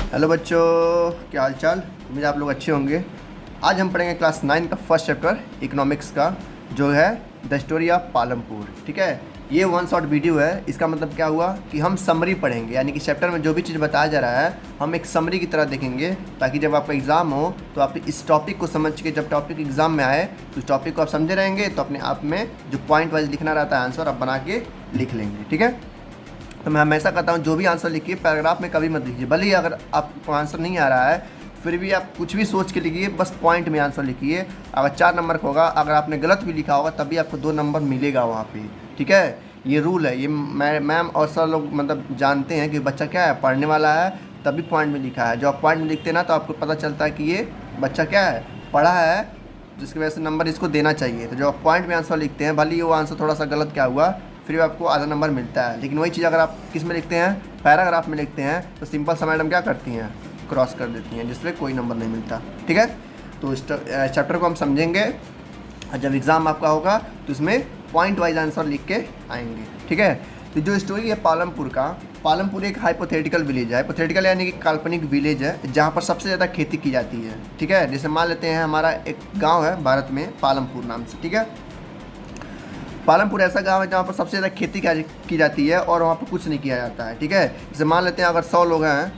Hello बच्चों, क्या हाल चाल। उम्मीद आप लोग अच्छे होंगे। आज हम पढ़ेंगे क्लास 9 का फर्स्ट चैप्टर इकोनॉमिक्स का, जो है द स्टोरी ऑफ पालमपुर। ठीक है, ये वन शॉट वीडियो है। इसका मतलब क्या हुआ कि हम समरी पढ़ेंगे, यानी कि चैप्टर में जो भी चीज़ बताया जा रहा है हम एक समरी की तरह देखेंगे, ताकि जब आपका एग्ज़ाम हो तो आप इस टॉपिक को समझ के जब टॉपिक एग्ज़ाम में आए तो उस टॉपिक को आप समझे रहेंगे, तो अपने आप में जो पॉइंट वाइज लिखना रहता है आंसर आप बना के लिख लेंगे। ठीक है, तो मैं हमेशा कहता हूँ जो भी आंसर लिखिए पैराग्राफ में कभी मत लिखिए, भले ही अगर आपको आंसर नहीं आ रहा है फिर भी आप कुछ भी सोच के लिखिए, बस पॉइंट में आंसर लिखिए। अगर 4 नंबर का होगा, अगर आपने गलत भी लिखा होगा तभी आपको 2 नंबर मिलेगा वहाँ पे। ठीक है, ये रूल है, ये मैम और सर लोग मतलब जानते हैं कि बच्चा क्या है, पढ़ने वाला है, तभी पॉइंट में लिखा है। जो आप पॉइंट में लिखते हैं ना तो आपको पता चलता है कि ये बच्चा क्या है, पढ़ा है, जिसकी वजह से नंबर इसको देना चाहिए। तो जो आप पॉइंट में आंसर लिखते हैं, भले ही वो आंसर थोड़ा सा गलत क्या हुआ फिर भी आपको आधा नंबर मिलता है। लेकिन वही चीज़ अगर आप किस में लिखते हैं, पैराग्राफ में लिखते हैं, तो सिंपल सा मैडम क्या करती हैं, क्रॉस कर देती हैं, जिससे कोई नंबर नहीं मिलता। ठीक है, तो इस चैप्टर को हम समझेंगे और जब एग्ज़ाम आपका होगा तो इसमें पॉइंट वाइज आंसर लिख के आएंगे। ठीक है, तो जो स्टोरी है पालमपुर का, पालमपुर एक हाइपोथेटिकल विलेज है। हाइपोथेटिकल यानी कि काल्पनिक विलेज है जहाँ पर सबसे ज़्यादा खेती की जाती है। ठीक है, जैसे मान लेते हैं हमारा एक गाँव है भारत में पालमपुर नाम से। ठीक है, पालमपुर ऐसा गांव है जहाँ पर सबसे ज़्यादा खेती की जाती है और वहाँ पर कुछ नहीं किया जाता है। ठीक है, जैसे मान लेते हैं अगर 100 लोग हैं,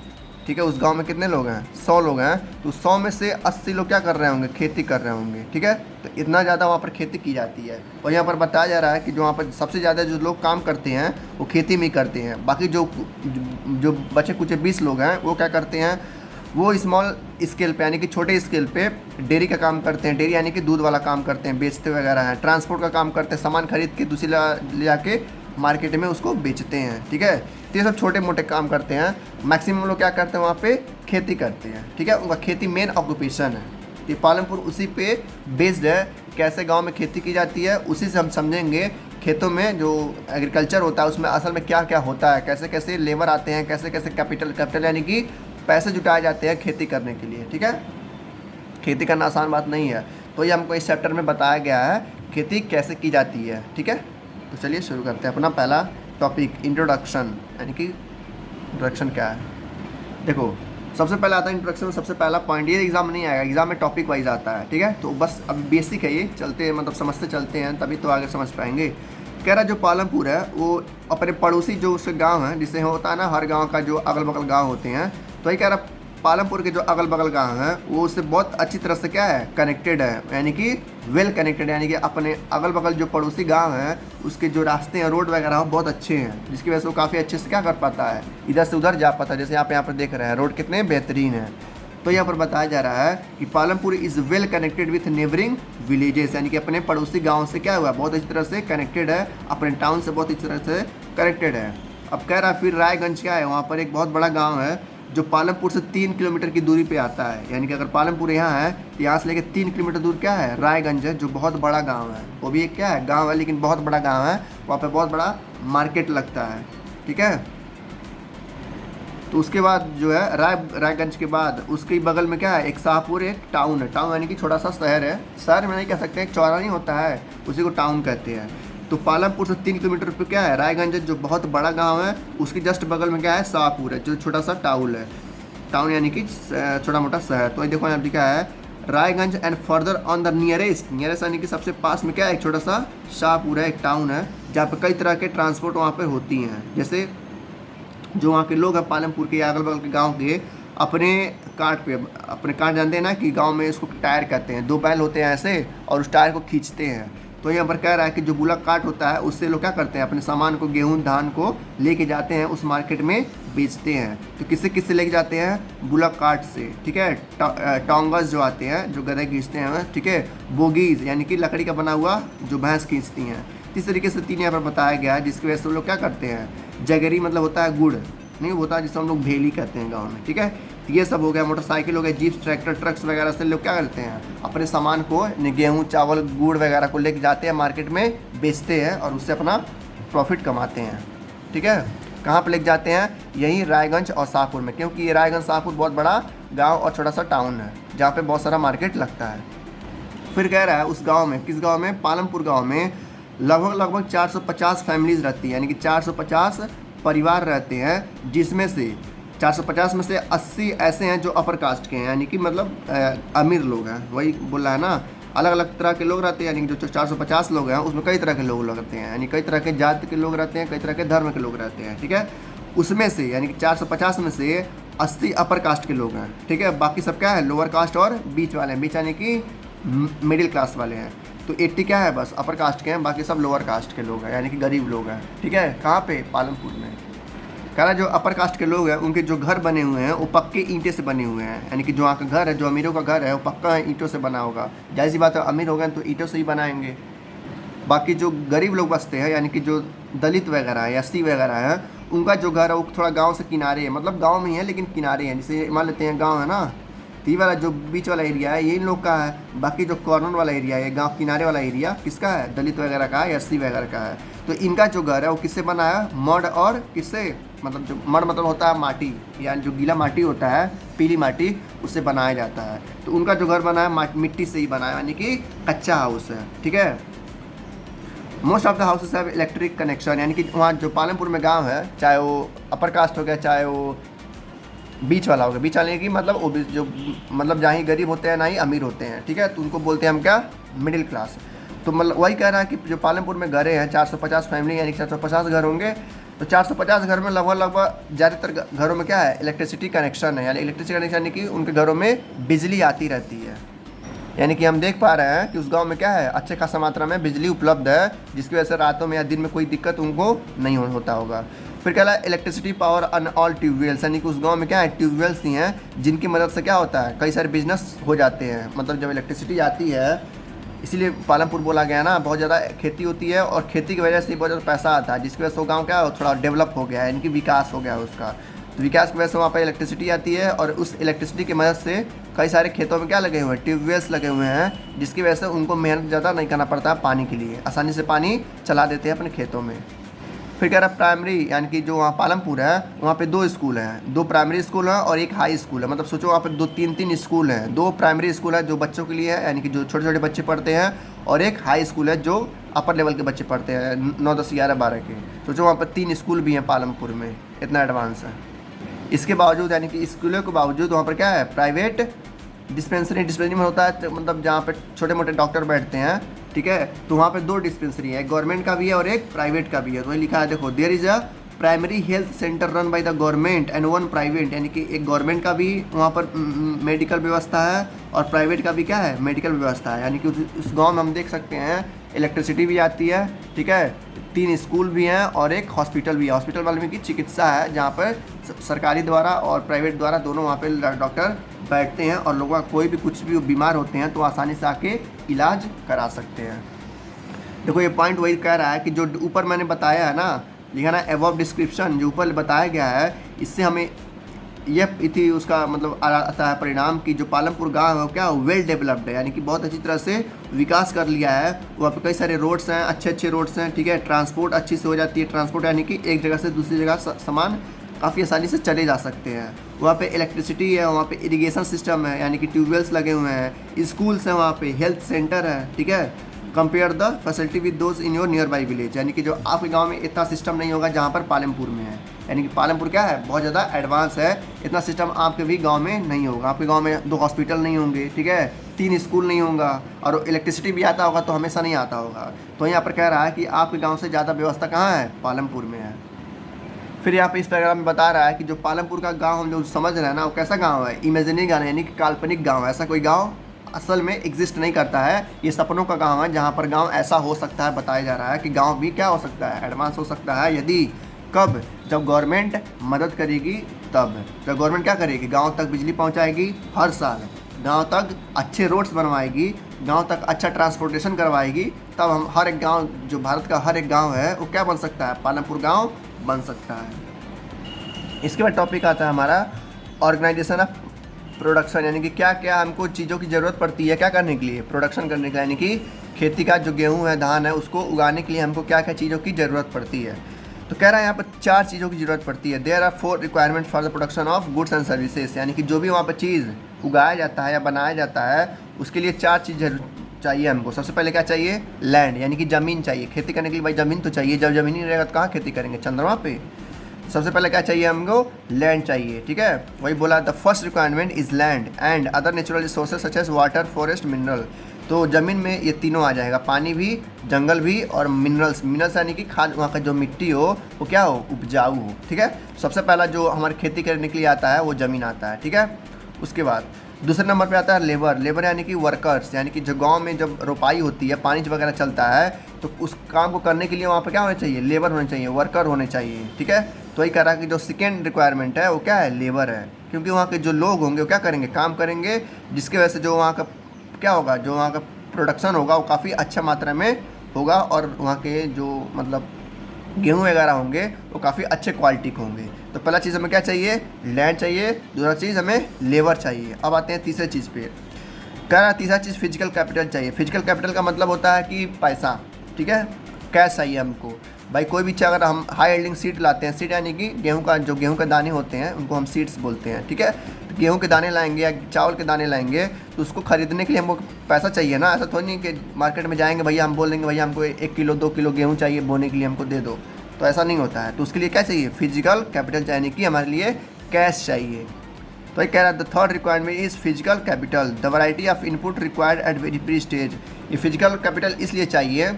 ठीक है, उस गांव में कितने लोग हैं, 100 लोग हैं, तो 100 में से 80 लोग क्या कर रहे होंगे, खेती कर रहे होंगे। ठीक है, तो इतना ज़्यादा वहाँ पर खेती की जाती है। और यहाँ पर बताया जा रहा है कि जो वहाँ पर सबसे ज़्यादा जो लोग काम करते हैं वो खेती में ही करते हैं। बाकी जो जो बचे कुछ 20 लोग हैं वो क्या करते हैं, वो स्मॉल स्केल पे यानी कि छोटे स्केल पे डेयरी का काम करते हैं। डेयरी यानी कि दूध वाला काम करते हैं, बेचते वगैरह हैं। ट्रांसपोर्ट का काम करते हैं, सामान खरीद के दूसरी ले जाके मार्केट में उसको बेचते हैं। ठीक है, तो ये सब छोटे मोटे काम करते हैं। मैक्सिमम लोग क्या करते हैं, वहाँ पे खेती करते हैं। ठीक है, उनका खेती मेन ऑक्यूपेशन है। तो पालमपुर उसी पे बेस्ड है, कैसे गाँव में खेती की जाती है उसी से हम समझेंगे। खेतों में जो एग्रीकल्चर होता है उसमें असल में क्या क्या होता है, कैसे कैसे लेबर आते हैं, कैसे कैसे कैपिटल यानी कि पैसे जुटाए जाते हैं खेती करने के लिए। ठीक है, खेती करना आसान बात नहीं है, तो ये हमको इस चैप्टर में बताया गया है खेती कैसे की जाती है। ठीक है, तो चलिए शुरू करते हैं अपना पहला टॉपिक, इंट्रोडक्शन। यानी कि इंट्रोडक्शन क्या है, देखो सबसे पहले आता है इंट्रोडक्शन। सबसे पहला पॉइंट, ये एग्जाम नहीं आएगा, एग्जाम में टॉपिक वाइज आता है। ठीक है, तो बस अब बेसिक है, ये चलते हैं मतलब समझते चलते हैं तभी तो आगे समझ पाएंगे। कह रहा जो पालमपुर है वो अपने पड़ोसी जो उसके गांव हैं, जिससे होता है ना हर गांव का जो अगल बगल गांव होते हैं, तो ये कह रहा पालमपुर के जो अगल बगल गांव हैं वो उससे बहुत अच्छी तरह से क्या है, कनेक्टेड है, यानी कि वेल कनेक्टेड, यानी कि अपने अगल बगल जो पड़ोसी गांव हैं उसके जो रास्ते हैं, रोड वगैरह बहुत अच्छे हैं, जिसकी वजह से वो काफ़ी अच्छे से क्या कर पाता है, इधर से उधर जा पाता है। जैसे यहाँ पर देख रहे हैं रोड कितने बेहतरीन है। तो यहाँ पर बताया जा रहा है कि Palampur is well connected with neighbouring villages, यानी कि अपने पड़ोसी गांव से क्या हुआ, बहुत अच्छी तरह से कनेक्टेड है, अपने टाउन से बहुत अच्छी तरह से कनेक्टेड है। अब कह रहा है फिर रायगंज क्या है, वहाँ पर एक बहुत बड़ा गांव है जो पालमपुर से 3 किलोमीटर की दूरी पे आता है। यानी कि अगर पालमपुर यहाँ है तो यहाँ से लेकर 3 किलोमीटर दूर क्या है, रायगंज है, जो बहुत बड़ा गाँव है। वो भी एक क्या है, गाँव है लेकिन बहुत बड़ा गाँव है, वहाँ पर बहुत बड़ा मार्केट लगता है। ठीक है, तो उसके बाद जो है रायगंज के बाद उसके बगल में क्या है, एक शाहपुर, एक टाउन है। टाउन यानी कि छोटा सा शहर है, शहर में नहीं कह सकते, एक चौरा नहीं होता है उसी को टाउन कहते हैं। तो पालमपुर से 3 किलोमीटर पर क्या है, रायगंज है, जो बहुत बड़ा गांव है, उसकी जस्ट बगल में क्या है, शाहपुर है, जो छोटा सा टाउन है। टाउन यानी कि छोटा मोटा शहर। तो ये देखो यहाँ लिखा है Raiganj and further on the nearest यानी कि सबसे पास में क्या है, एक छोटा सा शाहपुर है, एक टाउन है, जहाँ पर कई तरह के ट्रांसपोर्ट वहाँ पर होती हैं। जैसे जो वहाँ के लोग हैं पालमपुर के अगल बगल के गांव के, अपने कार्ट जानते हैं ना कि गांव में इसको टायर कहते हैं, 2 बैल होते हैं ऐसे और उस टायर को खींचते हैं। तो यहाँ पर कह रहा है कि जो बुलक कार्ट होता है उससे लोग क्या करते हैं, अपने सामान को, गेहूँ धान को लेके जाते हैं, उस मार्केट में बेचते हैं। तो किससे किससे लेके जाते हैं, बुलक कार्ट से। ठीक है, टोंगस जो आते हैं जो गधे खींचते हैं। ठीक है, बोगीज यानी कि लकड़ी का बना हुआ जो भैंस खींचती हैं। इस तरीके से 3 यहाँ पर बताया गया है, जिसकी वजह से लोग क्या करते हैं, जगरी मतलब होता है गुड़, नहीं होता है जिसे हम लोग भेली कहते हैं गांव में। ठीक है, तो ये सब हो गया, मोटरसाइकिल हो गया, जीप, ट्रैक्टर, ट्रक्स वगैरह से लोग क्या करते हैं, अपने सामान को, गेहूँ चावल गुड़ वगैरह को लेके जाते हैं मार्केट में, बेचते हैं और उससे अपना प्रॉफिट कमाते हैं। ठीक है, कहाँ पर लेके जाते हैं, यहीं रायगंज और शाहपुर में, क्योंकि ये रायगंज शाहपुर बहुत बड़ा गाँव और छोटा सा टाउन है जहाँ पर बहुत सारा मार्केट लगता है। फिर कह रहा है उस गाँव में, किस गाँव में, पालमपुर गाँव में लगभग 450 फैमिलीज रहती है, यानी कि 450 परिवार रहते हैं, जिसमें से 450 में से 80 ऐसे हैं जो अपर कास्ट के हैं, यानी कि मतलब अमीर लोग हैं। वही बोल रहा है ना, अलग अलग तरह के लोग रहते हैं, यानी कि जो 450 लोग हैं उसमें कई तरह के लोग रहते हैं, यानी कई तरह के जाति के लोग रहते हैं, कई तरह के धर्म के लोग रहते हैं, ठीक है। उसमें से यानी कि 450 में से 80 अपर कास्ट के लोग हैं, ठीक है। बाकी सब क्या है, लोअर कास्ट और बीच वाले हैं, बीच यानी कि मिडिल क्लास वाले हैं। तो 80 क्या है, बस अपर कास्ट के हैं, बाकी सब लोअर कास्ट के लोग हैं, यानी कि गरीब लोग हैं, ठीक है। कहाँ पे, पालमपुर में। कह रहा जो अपर कास्ट के लोग हैं उनके जो घर बने हुए हैं वो पक्के ईंटे से बने हुए हैं, यानी कि जो वहाँ का घर है, जो अमीरों का घर है वो पक्का ईंटों से बना होगा। जाहिर सी बात है, अमीर हो गए तो ईंटों से ही बनाएंगे। बाकी जो गरीब लोग बसते हैं, यानी कि जो दलित वगैरह है या सी वगैरह है, उनका जो घर है वो थोड़ा गाँव से किनारे है, मतलब गाँव में ही है लेकिन किनारे हैं। जैसे मान लेते हैं गाँव है ना, तो ये वाला जो बीच वाला एरिया है ये इन लोग का है। बाकी जो कॉर्नर वाला एरिया है, गांव किनारे वाला एरिया किसका है, दलित वगैरह का है या एससी वगैरह का है। तो इनका जो घर है वो किससे बना है, मड और किससे, मतलब जो मड मतलब होता है माटी, यानी जो गीला माटी होता है, पीली माटी, उससे बनाया जाता है। तो उनका जो घर बना है मिट्टी से ही बना है, यानी कि कच्चा हाउस है, ठीक है। Most of the houses have electric connection, यानी कि वहाँ जो पालमपुर में गाँव है, चाहे वो अपर कास्ट हो गया चाहे वो बीच वाला हो गया, बीच वाले की मतलब वो जो मतलब जहाँ ही गरीब होते हैं ना ही अमीर होते हैं, ठीक है। तो उनको बोलते हैं हम क्या, मिडिल क्लास। तो मतलब वही कह रहा है कि जो पालमपुर में घरें हैं 450 फैमिली, यानी कि 450 घर होंगे। तो 450 घर में लगभग ज़्यादातर घरों में क्या है, इलेक्ट्रिसिटी कनेक्शन है, यानी इलेक्ट्रिसिटी कनेक्शन यानी कि उनके घरों में बिजली आती रहती है। यानी कि हम देख पा रहे हैं कि उस गांव में क्या है, अच्छे खासा मात्रा में बिजली उपलब्ध है, जिसकी वजह से रातों में या दिन में कोई दिक्कत उनको नहीं होता होगा। फिर क्या है, electricity power on all tube wells, यानी कि उस गांव में क्या है, ट्यूबवेल्स ही हैं जिनकी मदद से क्या होता है, कई सारे बिजनेस हो जाते हैं। मतलब जब इलेक्ट्रिसिटी आती है, इसीलिए पालमपुर बोला गया ना, बहुत ज़्यादा खेती होती है और खेती की वजह से बहुत ज़्यादा पैसा आता है, जिसकी वजह से वो गाँव क्या है, थोड़ा डेवलप हो गया है, यानी कि विकास हो गया है उसका। तो विकास की वजह से वहाँ पर इलेक्ट्रिसिटी आती है और उस इलेक्ट्रिसिटी की मदद से कई सारे खेतों में क्या लगे हुए हैं, ट्यूबवेल्स लगे हुए हैं, जिसकी वजह से उनको मेहनत ज़्यादा नहीं करना पड़ता है पानी के लिए, आसानी से पानी चला देते हैं अपने खेतों में। फिर कह रहा प्राइमरी, यानी कि जो वहाँ पालमपुर है वहाँ पे 2 स्कूल हैं, 2 प्राइमरी स्कूल हैं और 1 हाई स्कूल है। मतलब सोचो वहाँ पे 2-3 स्कूल हैं। 2 प्राइमरी स्कूल है जो बच्चों के लिए है, यानी कि जो छोटे छोटे बच्चे पढ़ते हैं, और 1 हाई स्कूल है जो अपर लेवल के बच्चे पढ़ते हैं, 9, 10, 11, 12 के। सोचो वहाँ पर 3 स्कूल भी हैं पालमपुर में, इतना एडवांस है। इसके बावजूद, यानी कि स्कूलों के बावजूद वहाँ पर क्या है, प्राइवेट डिस्पेंसरी में होता है, मतलब जहाँ पे छोटे मोटे डॉक्टर बैठते हैं, ठीक है। तो वहाँ पे 2 डिस्पेंसरी है, एक गवर्नमेंट का भी है और एक प्राइवेट का भी है। तो वही लिखा है, देखो, there is a primary health centre run by the government and 1 private, यानी कि एक गवर्नमेंट का भी वहाँ पर मेडिकल व्यवस्था है और प्राइवेट का भी क्या है, मेडिकल व्यवस्था है। यानी कि उस गाँव में हम देख सकते हैं इलेक्ट्रिसिटी भी आती है, ठीक है, 3 स्कूल भी हैं और 1 हॉस्पिटल भी है। हॉस्पिटल वाले में की चिकित्सा है, जहाँ पर सरकारी द्वारा और प्राइवेट द्वारा दोनों वहाँ पे डॉक्टर बैठते हैं और लोगों का कोई भी कुछ भी बीमार होते हैं तो आसानी से आके इलाज करा सकते हैं। देखो ये पॉइंट वही कह रहा है कि जो ऊपर मैंने बताया है ना, लिखा ना एबव डिस्क्रिप्शन, जो ऊपर बताया गया है, इससे हमें यह इति उसका मतलब आता है परिणाम कि जो पालमपुर गांव है क्या वेल डेवलप्ड है, यानी कि बहुत अच्छी तरह से विकास कर लिया है। वहाँ पे कई सारे रोड्स हैं, अच्छे अच्छे रोड्स हैं, ठीक है। ट्रांसपोर्ट अच्छी से हो जाती है, ट्रांसपोर्ट यानी कि एक जगह से दूसरी जगह सामान काफ़ी आसानी से चले जा सकते हैं। वहाँ पे इलेक्ट्रिसिटी है, वहाँ पे इरिगेशन सिस्टम है, यानी कि ट्यूबवेल्स लगे हुए हैं, स्कूल्स हैं, वहाँ पे हेल्थ सेंटर है, ठीक है। Compare the facility with those in your near by village, यानी कि जो आपके गांव में इतना सिस्टम नहीं होगा जहाँ पर पालमपुर में है। यानी कि पालमपुर क्या है, बहुत ज़्यादा एडवांस है, इतना सिस्टम आपके भी गांव में नहीं होगा। आपके गांव में 2 हॉस्पिटल नहीं होंगे, ठीक है, 3 स्कूल नहीं होगा और इलेक्ट्रिसिटी भी आता होगा तो हमेशा नहीं आता होगा। तो यहाँ पर कह रहा है कि आपके गाँव से ज़्यादा व्यवस्था कहाँ है, पालमपुर में है। फिर यहाँ पे इस पैराग्राफ में बता रहा है कि जो पालमपुर का गांव हम जो समझ रहे हैं ना, वो कैसा गांव है, इमेजिनरी गांव, यानी कि काल्पनिक गांव है। ऐसा कोई गांव असल में एग्जिस्ट नहीं करता है, ये सपनों का गांव है, जहाँ पर गांव ऐसा हो सकता है। बताया जा रहा है कि गांव भी क्या हो सकता है, एडवांस हो सकता है, यदि कब, जब गवर्नमेंट मदद करेगी तब। जब गवर्नमेंट क्या करेगी, गाँव तक बिजली पहुँचाएगी, हर साल गाँव तक अच्छे रोड्स बनवाएगी, गांव तक अच्छा ट्रांसपोर्टेशन करवाएगी, तब हम हर एक गांव, जो भारत का हर एक गांव है वो क्या बन सकता है, पालमपुर गांव बन सकता है। इसके बाद टॉपिक आता है हमारा ऑर्गेनाइजेशन ऑफ प्रोडक्शन, यानी कि क्या क्या हमको चीज़ों की ज़रूरत पड़ती है क्या करने के लिए, प्रोडक्शन करने के लिए, यानी कि खेती का जो गेहूँ है, धान है, उसको उगाने के लिए हमको क्या क्या चीज़ों की ज़रूरत पड़ती है। तो कह रहा है यहाँ पर 4 चीज़ों की ज़रूरत पड़ती है। There are 4 requirement for the production of goods and services, यानी कि जो भी वहाँ पर चीज़ उगाया जाता है या बनाया जाता है उसके लिए 4 चीज़ चाहिए हमको। सबसे पहले क्या चाहिए, लैंड, यानी कि ज़मीन चाहिए। खेती करने के लिए भाई ज़मीन तो चाहिए, जब ज़मीन नहीं रहेगा तो कहाँ खेती करेंगे, चंद्रमा पे। सबसे पहले क्या चाहिए हमको, लैंड चाहिए, ठीक है। वही बोला the first requirement is land and other natural resources such as water, forest, mineral. तो ज़मीन में ये तीनों आ जाएगा, पानी भी, जंगल भी और मिनरल्स। मिनरल्स यानी कि खाद, वहाँ का जो मिट्टी हो वो क्या हो, उपजाऊ हो, ठीक है। सबसे पहला जो हमारी खेती करने के लिए आता है वो ज़मीन आता है, ठीक है। उसके बाद दूसरे नंबर पे आता है लेबर। लेबर यानी कि वर्कर्स, यानी कि जो गांव में जब रोपाई होती है, पानी वगैरह चलता है, तो उस काम को करने के लिए वहाँ पे क्या होना चाहिए, लेबर होने चाहिए, वर्कर होने चाहिए, ठीक है। तो वही कह रहा है कि जो सेकेंड रिक्वायरमेंट है वो क्या है, लेबर है। क्योंकि वहाँ के जो लोग होंगे वो क्या करेंगे, काम करेंगे, जिसकी वजह से जो वहाँ का क्या होगा, जो वहाँ का प्रोडक्शन होगा वो काफ़ी अच्छा मात्रा में होगा और वहाँ के जो मतलब गेहूँ वगैरह होंगे वो काफ़ी अच्छे क्वालिटी के होंगे। तो पहला चीज़ हमें क्या चाहिए, लैंड चाहिए। दूसरा चीज़ हमें लेबर चाहिए। अब आते हैं तीसरे चीज़ पे। कह रहा तीसरा चीज़ फिजिकल कैपिटल चाहिए। फिजिकल कैपिटल का मतलब होता है कि पैसा, ठीक है, कैश चाहिए हमको। भाई कोई भी चीज़ अगर हम हाई यील्डिंग सीड लाते हैं, सीड यानी कि गेहूं का, जो गेहूं के दाने होते हैं उनको हम सीड्स बोलते हैं, ठीक है। तो गेहूं के दाने लाएंगे या चावल के दाने लाएंगे तो उसको खरीदने के लिए हमको पैसा चाहिए ना। ऐसा थोड़ी नहीं कि मार्केट में जाएंगे भैया, हम बोल देंगे भैया हमको 1 किलो 2 किलो गेहूँ चाहिए बोने के लिए, हमको दे दो, तो ऐसा नहीं होता है। तो उसके लिए क्या चाहिए, फिजिकल कैपिटल, यानी कि हमारे लिए कैश चाहिए। तो ये कह रहा है the third requirement is physical capital, the variety of input required at very pre stage. ये फिजिकल कैपिटल इसलिए चाहिए,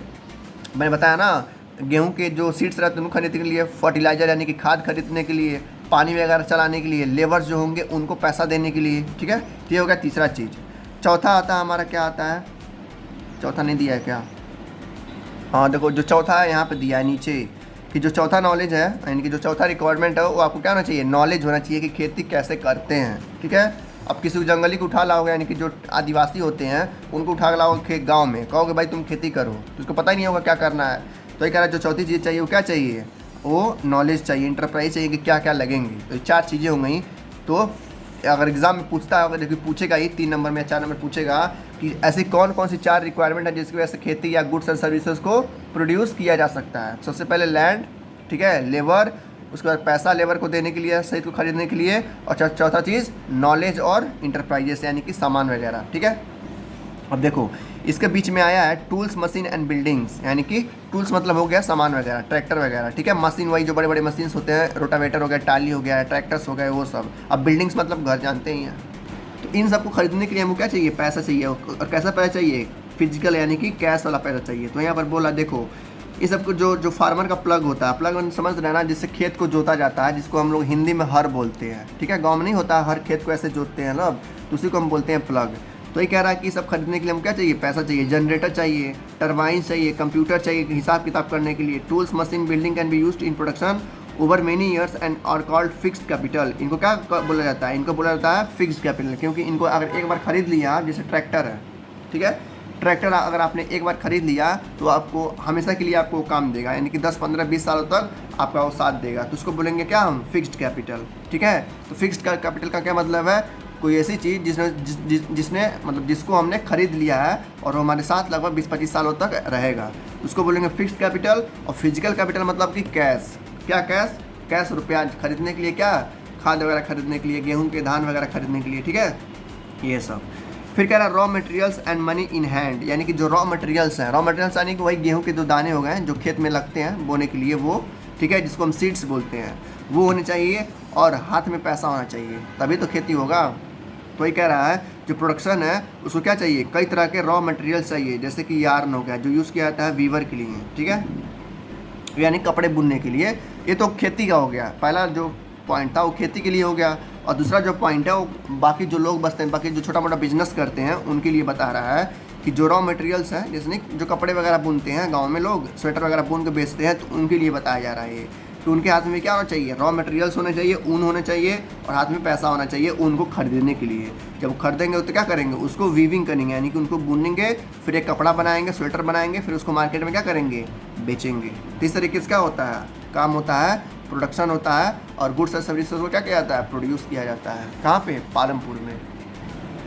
मैंने बताया ना, गेहूं के जो सीड्स रहते हैं उनको खरीदने के लिए, फर्टिलाइजर यानी कि खाद खरीदने के लिए, पानी वगैरह चलाने के लिए, लेबर्स जो होंगे उनको पैसा देने के लिए, ठीक है। तो ये हो गया तीसरा चीज़। चौथा आता है हमारा, क्या आता है, चौथा नहीं दिया है क्या, हाँ देखो जो चौथा है यहाँ पे दिया है नीचे, कि जो चौथा नॉलेज है, यानी कि जो चौथा रिक्वायरमेंट है वो आपको क्या होना चाहिए, नॉलेज होना चाहिए कि खेती कैसे करते हैं, ठीक है। अब किसी जंगली को उठा लाओगे, यानी कि जो आदिवासी होते हैं उनको उठा लाओगे गांव में, कहोगे भाई तुम खेती करो, तो उसको पता ही नहीं होगा क्या करना है। तो ये कह रहा है जो चौथी चीज़ चाहिए वो क्या चाहिए, वो नॉलेज चाहिए, इंटरप्राइज चाहिए कि क्या क्या लगेंगी। तो ये 4 चीज़ें हो गई। तो अगर एग्ज़ाम में पूछता है, अगर पूछेगा ही 3 नंबर में या 4 नंबर पूछेगा कि ऐसी कौन कौन सी 4 रिक्वायरमेंट है जिसकी वजह से खेती या गुड्स एंड सर्विसेज को प्रोड्यूस किया जा सकता है। सबसे पहले लैंड, ठीक है, लेबर, उसके बाद पैसा लेबर को देने के लिए, सही को खरीदने के लिए, और चौथा चीज़ नॉलेज और इंटरप्राइजेस यानी कि सामान वगैरह, ठीक है। अब देखो इसके बीच में आया है टूल्स, मशीन एंड बिल्डिंग्स, यानी कि टूल्स मतलब हो गया सामान वगैरह, ट्रैक्टर वगैरह, ठीक है। मशीन वही जो बड़े बड़े मशीन्स होते हैं, रोटावेटर हो गया, टाली हो गया, ट्रैक्टर्स हो गए, वो सब। अब बिल्डिंग्स मतलब घर, जानते ही हैं। तो इन सबको खरीदने के लिए हमको क्या चाहिए, पैसा चाहिए। और कैसा पैसा चाहिए, फिजिकल यानी कि कैश वाला पैसा चाहिए। तो यहाँ पर बोला देखो ये सबको जो फार्मर का प्लग होता है, प्लग समझ रहे ना, जिससे खेत को जोता जाता है, जिसको हम लोग हिंदी में हर बोलते हैं, ठीक है। गाँव में नहीं होता हर खेत को ऐसे जोतते हैं ना, तो उसी को हम बोलते हैं प्लग। तो ये कह रहा है कि सब खरीदने के लिए हम क्या चाहिए, पैसा चाहिए, जनरेटर चाहिए, टरबाइन चाहिए, कंप्यूटर चाहिए हिसाब किताब करने के लिए। Tools, machine, building can be used in production over many years and are called fixed capital. इनको क्या बोला जाता है, इनको बोला जाता है फिक्स्ड कैपिटल, क्योंकि इनको अगर एक बार खरीद लिया आप, जैसे ट्रैक्टर है, ठीक है, ट्रैक्टर अगर आपने एक बार खरीद लिया तो आपको हमेशा के लिए आपको काम देगा, यानी कि 10, 15, 20 सालों तक आपका वो साथ देगा। तो उसको बोलेंगे क्या हम, फिक्स्ड कैपिटल, ठीक है। तो फिक्स्ड कैपिटल का क्या मतलब है, कोई ऐसी चीज़ जिसने मतलब जिसको हमने खरीद लिया है और वो हमारे साथ लगभग 20-25 सालों तक रहेगा, उसको बोलेंगे फिक्स्ड कैपिटल। और फिजिकल कैपिटल मतलब कि कैश, क्या कैश, कैश रुपया खरीदने के लिए, क्या खाद वगैरह खरीदने के लिए, गेहूं के धान वगैरह खरीदने के लिए, ठीक है, ये सब। फिर कह रहा है raw materials and money in hand, यानी कि जो रॉ मटेरियल्स हैं, रॉ मटेरियल्स यानी कि वही गेहूं के जो दाने हो गए हैं जो खेत में लगते हैं बोने के लिए, वो, ठीक है, जिसको हम सीड्स बोलते हैं, वो होने चाहिए। और हाथ में पैसा होना चाहिए, तभी तो खेती होगा। तो ये कह रहा है जो प्रोडक्शन है उसको क्या चाहिए, कई तरह के रॉ मटेरियल्स चाहिए, जैसे कि यार्न हो गया जो यूज़ किया जाता है वीवर के लिए, ठीक है, यानी कपड़े बुनने के लिए। ये तो खेती का हो गया, पहला जो पॉइंट था वो खेती के लिए हो गया। और दूसरा जो पॉइंट है वो बाकी जो लोग बसते हैं, बाकी जो छोटा मोटा बिजनेस करते हैं उनके लिए बता रहा है कि जो रॉ मटेरियल्स हैं, जैसे जो कपड़े वगैरह बुनते हैं गांव में लोग, स्वेटर वगैरह बुन के बेचते हैं, तो उनके लिए बताया जा रहा है ये। तो उनके हाथ में क्या होना चाहिए, रॉ मटेरियल्स होने चाहिए, ऊन होना चाहिए, और हाथ में पैसा होना चाहिए ऊन को खरीदने के लिए। जब वो खरीदेंगे तो क्या करेंगे, उसको वीविंग करेंगे, यानी कि उनको बुनेंगे, फिर एक कपड़ा बनाएंगे, स्वेटर बनाएंगे, फिर उसको मार्केट में क्या करेंगे, बेचेंगे। तो इस तरीके से क्या होता है, काम होता है, प्रोडक्शन होता है, और गुड्स एंड सर्विसेज को क्या किया जाता है, प्रोड्यूस किया जाता है। कहाँ पे, पालमपुर में।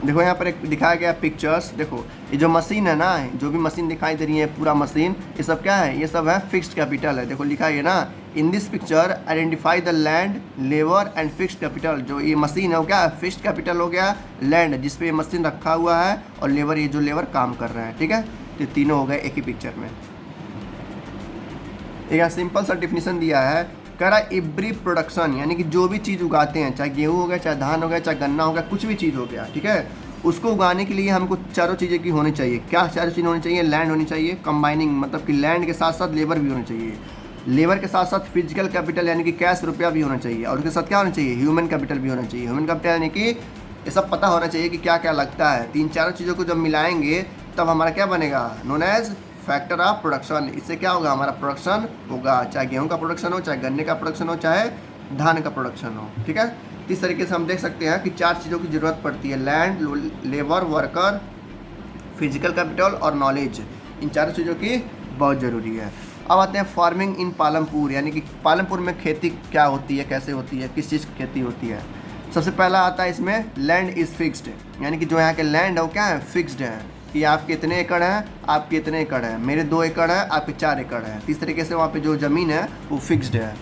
देखो यहाँ पर एक दिखाया गया पिक्चर्स, देखो ये जो मशीन है ना, जो भी मशीन दिखाई दे रही है पूरा मशीन, ये सब क्या है, ये सब है फिक्स्ड कैपिटल है। देखो लिखा है ना, in this picture identify the land, labour and fixed capital. जो ये मशीन है वो क्या है, फिक्स्ड कैपिटल हो गया, लैंड जिसपे ये मशीन रखा हुआ है, और लेबर ये जो लेबर काम कर रहा है, ठीक है। तो तीनों हो गए एक ही पिक्चर में। एक सिंपल सा डिफिनीशन दिया है कह रहा है एवरी प्रोडक्शन, यानी कि जो भी चीज़ उगाते हैं, चाहे गेहूँ हो गया, चाहे धान हो गया, चाहे गन्ना हो गया, कुछ भी चीज़ हो गया, ठीक है, उसको उगाने के लिए हमको चारों चीज़ें की होनी चाहिए। क्या चारों चीज़ें होनी चाहिए? लैंड होनी चाहिए, कंबाइनिंग मतलब कि लैंड के साथ साथ लेबर भी होनी चाहिए, लेबर के साथ साथ फिजिकल कैपिटल यानी कि कैश रुपया भी होना चाहिए, और उसके साथ क्या होना चाहिए? ह्यूमन कैपिटल भी होना चाहिए। ह्यूमन कैपिटल यानी कि ये सब पता होना चाहिए कि क्या क्या लगता है। तीन चारों चीज़ों को जब मिलाएंगे तब हमारा क्या बनेगा? Known age factor of production. इससे क्या होगा? हमारा प्रोडक्शन होगा, चाहे गेहूं का प्रोडक्शन हो, चाहे गन्ने का प्रोडक्शन हो, चाहे धान का प्रोडक्शन हो, ठीक है। इस तरीके से हम देख सकते हैं कि चार चीज़ों की ज़रूरत पड़ती है, land, labour, worker, physical capital और नॉलेज। इन चारों चीज़ों की बहुत ज़रूरी है। अब आते हैं फार्मिंग इन पालमपुर, यानी कि पालमपुर में खेती क्या होती है, कैसे होती है, किस चीज़ की खेती होती है। सबसे पहला आता है इसमें लैंड इज़ फिक्स्ड, यानी कि जो यहाँ के लैंड है वो क्या है? फिक्स्ड है कि आपके इतने एकड़ हैं, आपके इतने एकड़ है, मेरे 2 एकड़ है, आपके 4 एकड़ है। इस तरीके से वहाँ पे जो ज़मीन है वो फिक्स्ड है।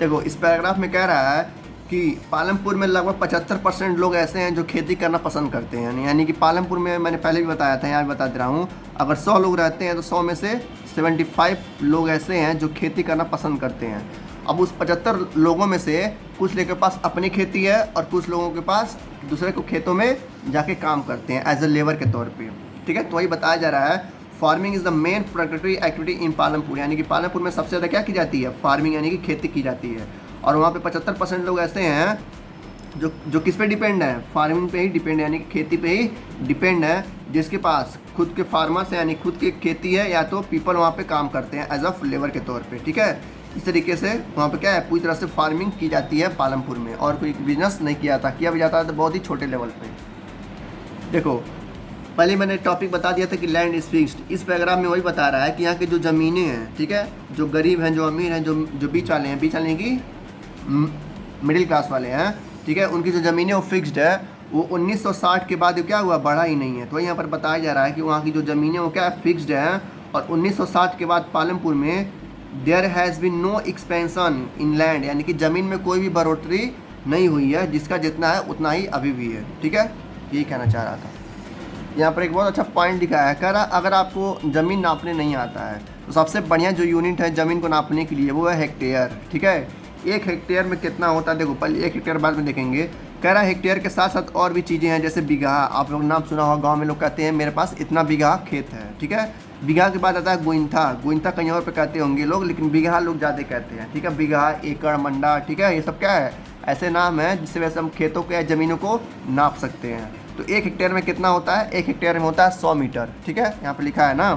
देखो इस पैराग्राफ में कह रहा है कि पालमपुर में लगभग 75% लोग ऐसे हैं जो खेती करना पसंद करते हैं। यानी कि पालमपुर में मैंने पहले भी बताया था, यहाँ भी बता दे रहा हूँ, अगर 100 लोग रहते हैं तो 100 में से 75 लोग ऐसे हैं जो खेती करना पसंद करते हैं। अब उस 75 लोगों में से कुछ लोगों के पास अपनी खेती है और कुछ लोगों के पास दूसरे को खेतों में जाके काम करते हैं एज ए लेबर के तौर पे, ठीक है। तो वही बताया जा रहा है, farming is the main productive activity in Palampur, यानी कि पालमपुर में सबसे ज़्यादा क्या की जाती है? फार्मिंग यानी कि खेती की जाती है। और वहाँ पे 75% लोग ऐसे हैं जो किस पे डिपेंड है? फार्मिंग पे ही डिपेंड, यानी कि खेती पे ही डिपेंड है, जिसके पास खुद के फार्मर्स हैं, यानी खुद की खेती है, या तो पीपल वहाँ पे काम करते हैं एज अ लेबर के तौर पे, ठीक है। इस तरीके से वहाँ पे क्या है? पूरी तरह से फार्मिंग की जाती है पालमपुर में, और कोई बिजनेस नहीं किया था, किया भी जाता है तो बहुत ही छोटे लेवल पे। देखो पहले मैंने टॉपिक बता दिया था कि लैंड इज़ फिक्स्ड। इस पैराग्राफ में वही बता रहा है कि यहाँ की जो ज़मीनें हैं, ठीक है, जो गरीब हैं, जो अमीर हैं, जो बीच वाले हैं, बीच वाले की मिडिल क्लास वाले हैं, ठीक है, उनकी जो ज़मीनें वो फिक्स्ड है। वो 1960 के बाद क्या हुआ? बढ़ा ही नहीं है। तो यहाँ पर बताया जा रहा है कि वहाँ की जो ज़मीनें वो क्या है? फिक्स्ड है। और 1960 के बाद पालमपुर में there has been no expansion in land, यानी कि ज़मीन में कोई भी बढ़ोतरी नहीं हुई है, जिसका जितना है उतना ही अभी भी है, ठीक है। यही कहना चाह रहा था। यहाँ पर एक बहुत अच्छा पॉइंट दिखाया है, कह रहा अगर आपको ज़मीन नापने नहीं आता है तो सबसे बढ़िया जो यूनिट है ज़मीन को नापने के लिए वो है हेक्टेयर, ठीक है। 1 हेक्टेयर में कितना होता है? देखो पहले 1 हेक्टेयर बाद में देखेंगे। कह रहा है हेक्टेयर के साथ साथ और भी चीज़ें हैं, जैसे बीघा। आप लोग नाम सुना होगा, गांव में लोग कहते हैं मेरे पास इतना बीघा खेत है, ठीक है। बीघा के बाद आता है गुइंथा। गुइंथा कहीं और पे कहते होंगे लोग, लेकिन बीघा लोग ज़्यादा कहते हैं, ठीक है। बीघा, एकड़, मंडा, ठीक है, ये सब क्या है? ऐसे नाम है जिससे वैसे हम खेतों के ज़मीनों को नाप सकते हैं। तो 1 हेक्टेयर में कितना होता है? 1 हेक्टेयर में होता है 100 मीटर, ठीक है। यहाँ पर लिखा है ना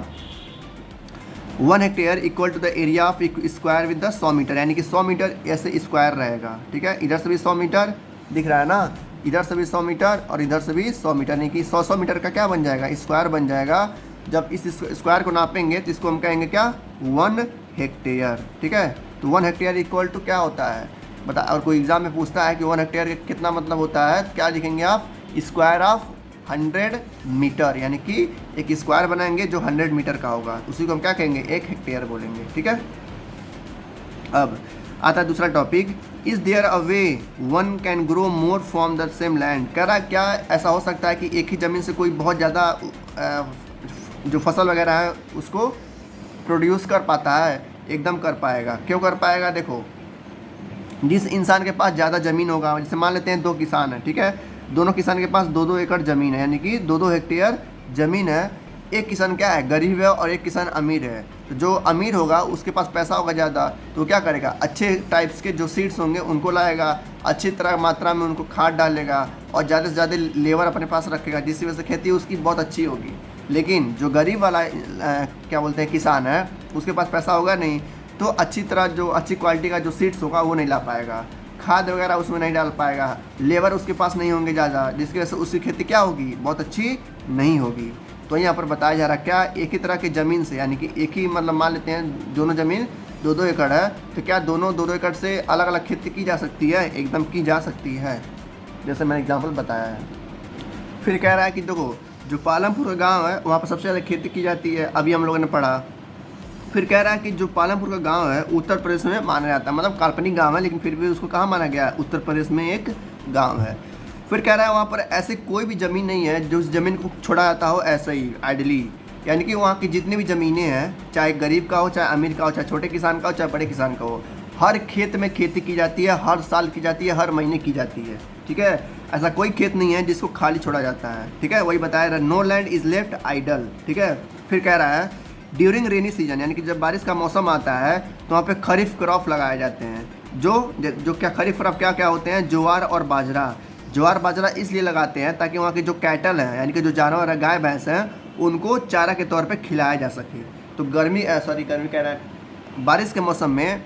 1 hectare equal to the area of square with the 100 metre, यानी कि 100 मीटर ऐसे स्क्वायर रहेगा, ठीक है। इधर से भी 100 मीटर दिख रहा है ना, इधर से भी 100 मीटर और इधर से भी 100 मीटर, यानी कि 100 मीटर का क्या बन जाएगा? स्क्वायर बन जाएगा। जब इस स्क्वायर को नापेंगे तो इसको हम कहेंगे क्या? 1 हेक्टेयर, ठीक है। तो 1 हेक्टेयर इक्वल टू क्या होता है बता। और कोई एग्जाम में पूछता है कि 1 हेक्टेयर कितना मतलब होता है, क्या लिखेंगे आप? स्क्वायर ऑफ 100 मीटर, यानी कि एक स्क्वायर बनाएंगे जो 100 मीटर का होगा, उसी को हम क्या कहेंगे? 1 हेक्टेयर बोलेंगे, ठीक है। अब आता है दूसरा topic, is there a way one can grow more from the same land. कह रहा क्या ऐसा हो सकता है कि एक ही ज़मीन से कोई बहुत ज़्यादा जो फसल वगैरह है उसको प्रोड्यूस कर पाता है? एकदम कर पाएगा। क्यों कर पाएगा? देखो जिस इंसान के पास ज़्यादा ज़मीन होगा, जैसे मान लेते हैं 2 किसान हैं, ठीक है, दोनों किसान के पास 2-2 एकड़ ज़मीन है, यानी कि 2-2 हेक्टेयर ज़मीन है। एक किसान क्या है? गरीब है, और एक किसान अमीर है। तो जो अमीर होगा उसके पास पैसा होगा ज़्यादा, तो क्या करेगा? अच्छे टाइप्स के जो सीड्स होंगे उनको लाएगा, अच्छी तरह मात्रा में उनको खाद डालेगा, और ज़्यादा से ज़्यादा लेबर अपने पास रखेगा, जिसकी वजह से खेती उसकी बहुत अच्छी होगी। लेकिन जो गरीब वाला क्या बोलते हैं किसान है, उसके पास पैसा होगा नहीं, तो अच्छी तरह जो अच्छी क्वालिटी का जो सीड्स होगा वो नहीं ला पाएगा, खाद वगैरह उसमें नहीं डाल पाएगा, लेबर उसके पास नहीं होंगे ज़्यादा, जिसकी वजह से उसकी खेती क्या होगी? बहुत अच्छी नहीं होगी। तो यहाँ पर बताया जा रहा है क्या एक ही तरह की ज़मीन से, यानी कि एक ही मतलब मान लेते हैं दोनों ज़मीन 2-2 एकड़ है, तो क्या दोनों 2-2 एकड़ से अलग अलग खेती की जा सकती है? एकदम की जा सकती है, जैसे मैंने एग्जांपल बताया है। फिर कह रहा है कि देखो जो पालमपुर का गाँव है वहाँ पर सबसे ज़्यादा खेती की जाती है, अभी हम लोगों ने पढ़ा। फिर कह रहा है कि जो पालमपुर का गांव है उत्तर प्रदेश में माना जाता है, मतलब काल्पनिक गांव है लेकिन फिर भी उसको कहाँ माना गया? उत्तर प्रदेश में एक गांव है। फिर कह रहा है वहाँ पर ऐसे कोई भी ज़मीन नहीं है जो उस ज़मीन को छोड़ा जाता हो ऐसे ही आइडली, यानी कि वहाँ की जितनी भी ज़मीनें हैं, चाहे गरीब का हो, चाहे अमीर का हो, चाहे छोटे किसान का हो, चाहे बड़े किसान का हो, हर खेत में खेती की जाती है, हर साल की जाती है, हर महीने की जाती है, ठीक है। ऐसा कोई खेत नहीं है जिसको खाली छोड़ा जाता है, ठीक है। वही बताया रहा, no land is left idle, ठीक है। फिर कह रहा है ड्यूरिंग रेनी सीजन, यानी कि जब बारिश का मौसम आता है तो वहाँ पे खरीफ क्रॉप लगाए जाते हैं। जो क्या खरीफ क्रॉप क्या क्या होते हैं, ज्वार और बाजरा। ज्वार बाजरा इसलिए लगाते हैं ताकि वहाँ के जो कैटल हैं, यानी कि जो जानवर है, गाय भैंस हैं, उनको चारा के तौर पे खिलाया जा सके। तो गर्मी कह रहा है बारिश के मौसम में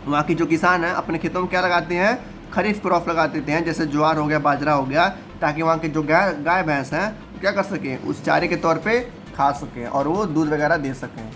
वहाँ की जो किसान हैं अपने खेतों में क्या लगाते हैं, खरीफ क्रॉप लगा देते हैं, जैसे ज्वार हो गया, बाजरा हो गया, ताकि वहाँ के जो गाय भैंस हैं क्या कर सकें, उस चारे के तौर पे खा सकें और वो दूध वगैरह दे सकें।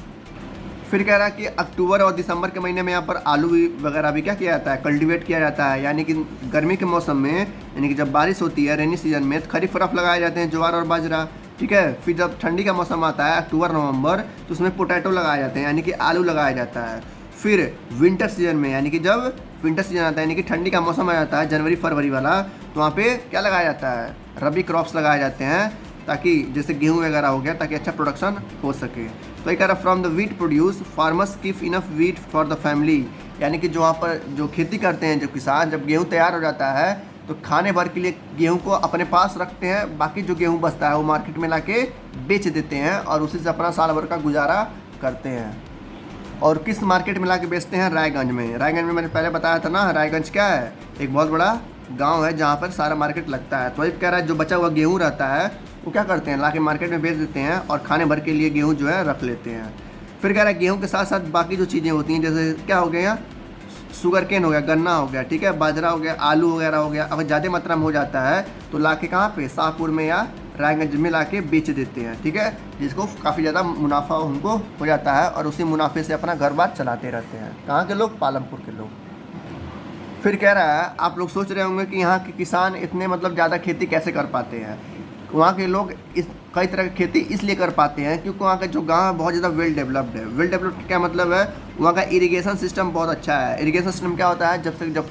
फिर कह रहा है कि अक्टूबर और दिसंबर के महीने में यहाँ पर आलू वगैरह भी क्या किया जाता है, कल्टीवेट किया जाता है। यानी कि गर्मी के मौसम में, यानी कि जब बारिश होती है रेनी सीजन में, तो खरीफ क्रॉप लगाए जाते हैं, ज्वार और बाजरा, ठीक है। फिर जब ठंडी का मौसम आता है अक्टूबर नवंबर, तो उसमें पोटैटो लगाए जाते हैं, यानी कि आलू लगाया जाता है। फिर विंटर सीजन में, यानी कि जब विंटर सीजन आता है, यानी कि ठंडी का मौसम आ जाता है जनवरी फरवरी वाला, तो वहाँ पे क्या लगाया जाता है, रबी क्रॉप्स लगाए जाते हैं, ताकि जैसे गेहूं वगैरह हो गया, ताकि अच्छा प्रोडक्शन हो सके। तो ये कह रहा from the wheat produce farmers keep enough wheat for the family, यानी कि जो वहाँ पर जो खेती करते हैं जो किसान, जब गेहूँ तैयार हो जाता है तो खाने भर के लिए गेहूं को अपने पास रखते हैं, बाकी जो गेहूं बचता है वो मार्केट में लाके बेच देते हैं और उसी से अपना साल भर का गुजारा करते हैं। और किस मार्केट में लाके बेचते हैं, रायगंज में। रायगंज में मैंने पहले बताया था ना, रायगंज क्या है, एक बहुत बड़ा गांव है जहाँ पर सारा मार्केट लगता है। तो वही कह रहा है जो बचा हुआ गेहूँ रहता है वो क्या करते हैं, लाके मार्केट में बेच देते हैं और खाने भर के लिए गेहूँ जो है रख लेते हैं। फिर कह रहा है गेहूँ के साथ साथ बाकी जो चीज़ें होती हैं, जैसे क्या हो गया, शुगर केन हो गया, गन्ना हो गया, ठीक है, बाजरा हो गया, आलू वगैरह हो गया। अगर ज़्यादा मात्रा में हो जाता है तो लाके कहाँ पे, शाहपुर में या रायगंज में लाके बेच देते हैं, ठीक है, जिसको काफ़ी ज़्यादा मुनाफा उनको हो जाता है और उसी मुनाफे से अपना घर बार चलाते रहते हैं। कहाँ के लोग, पालमपुर के लोग। फिर कह रहा है आप लोग सोच रहे होंगे कि यहाँ के किसान इतने मतलब ज़्यादा खेती कैसे कर पाते हैं। वहाँ के लोग इस कई तरह की खेती इसलिए कर पाते हैं क्योंकि वहाँ का जो गांव है बहुत ज़्यादा वेल डेवलप्ड है। वेल डेवलप्ड क्या मतलब है, वहाँ का इरिगेशन सिस्टम बहुत अच्छा है। इरिगेशन सिस्टम क्या होता है, जब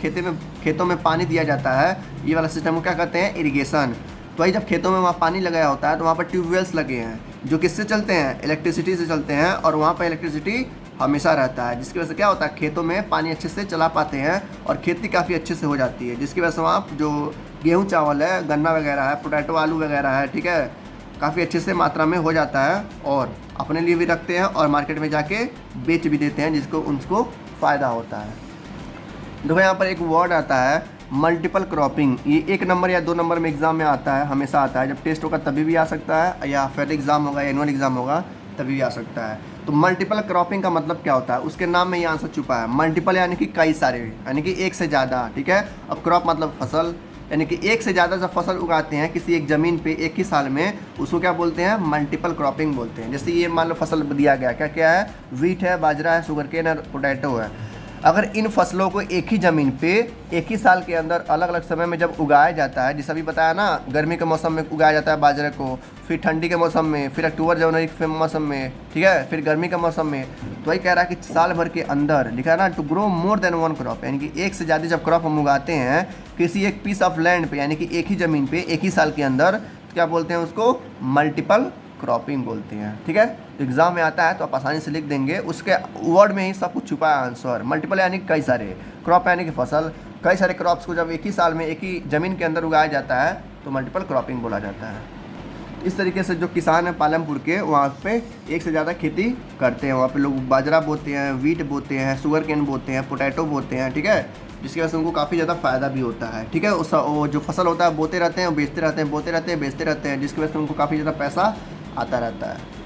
खेतों में पानी दिया जाता है, ये वाला सिस्टम को क्या कहते हैं, इरिगेशन। तो वही जब खेतों में वहाँ पानी लगाया होता है तो वहाँ पर ट्यूबवेल्स लगे हैं जो किससे चलते हैं, इलेक्ट्रिसिटी से चलते हैं, और वहाँ पर इलेक्ट्रिसिटी हमेशा रहता है, जिसकी वजह से क्या होता है, खेतों में पानी अच्छे से चला पाते हैं और खेती काफ़ी अच्छे से हो जाती है, जिसकी वजह से वहाँ जो गेहूँ चावल है, गन्ना वगैरह है, पोटैटो आलू वगैरह है, ठीक है, काफ़ी अच्छे से मात्रा में हो जाता है और अपने लिए भी रखते हैं और मार्केट में जाके बेच भी देते हैं, जिसको उनको फ़ायदा होता है। देखो यहाँ पर एक वर्ड आता है मल्टीपल क्रॉपिंग। ये 1 नंबर या 2 नंबर में एग्ज़ाम में आता है, हमेशा आता है। जब टेस्ट होगा तभी भी आ सकता है, या फिर एग्ज़ाम होगा, एनुअल एग्ज़ाम होगा तभी भी आ सकता है। तो मल्टीपल क्रॉपिंग का मतलब क्या होता है, उसके नाम में ये आंसर छुपा है। मल्टीपल यानी कि कई सारे, यानी कि एक से ज़्यादा, ठीक है। अब क्रॉप मतलब फसल, यानी कि एक से ज़्यादा जब फसल उगाते हैं किसी एक ज़मीन पे एक ही साल में, उसको क्या बोलते हैं, मल्टीपल क्रॉपिंग बोलते हैं। जैसे ये मान लो फसल दिया गया, क्या क्या है, वीट है, बाजरा है, शुगर केन है, पोटैटो है। अगर इन फसलों को एक ही ज़मीन पे एक ही साल के अंदर अलग अलग समय में जब उगाया जाता है, जैसे अभी बताया ना, गर्मी के मौसम में उगाया जाता है बाजरे को, फिर ठंडी के मौसम में, फिर अक्टूबर जनवरी के मौसम में, ठीक है, फिर गर्मी के मौसम में, तो वही कह रहा है कि साल भर के अंदर लिखा है ना, to grow more than 1 crop, यानी कि एक से ज़्यादा जब क्रॉप हम उगाते हैं किसी एक पीस ऑफ लैंड पे, यानी कि एक ही ज़मीन पे एक ही साल के अंदर, तो क्या बोलते हैं उसको, मल्टीपल क्रॉपिंग बोलते हैं, ठीक है। तो एग्जाम में आता है तो आप आसानी से लिख देंगे, उसके वर्ड में ही सब कुछ छुपा है आंसर। मल्टीपल यानी कई सारे, क्रॉप यानी कि फसल, कई सारे क्रॉप्स को जब एक ही साल में एक ही ज़मीन के अंदर उगाया जाता है तो मल्टीपल क्रॉपिंग बोला जाता है। इस तरीके से जो किसान हैं पालमपुर के, वहाँ पे एक से ज़्यादा खेती करते हैं। वहाँ पे लोग बाजरा बोते हैं, वीट बोते हैं, शुगर केन बोते हैं, पोटैटो बोते हैं, ठीक है, जिसकी वजह से उनको काफ़ी ज़्यादा फ़ायदा भी होता है, ठीक है। वो जो फसल होता है बोते रहते हैं, बेचते रहते हैं, बोते रहते हैं, बेचते रहते हैं, जिसकी वजह से उनको काफ़ी ज़्यादा पैसा आता रहता है।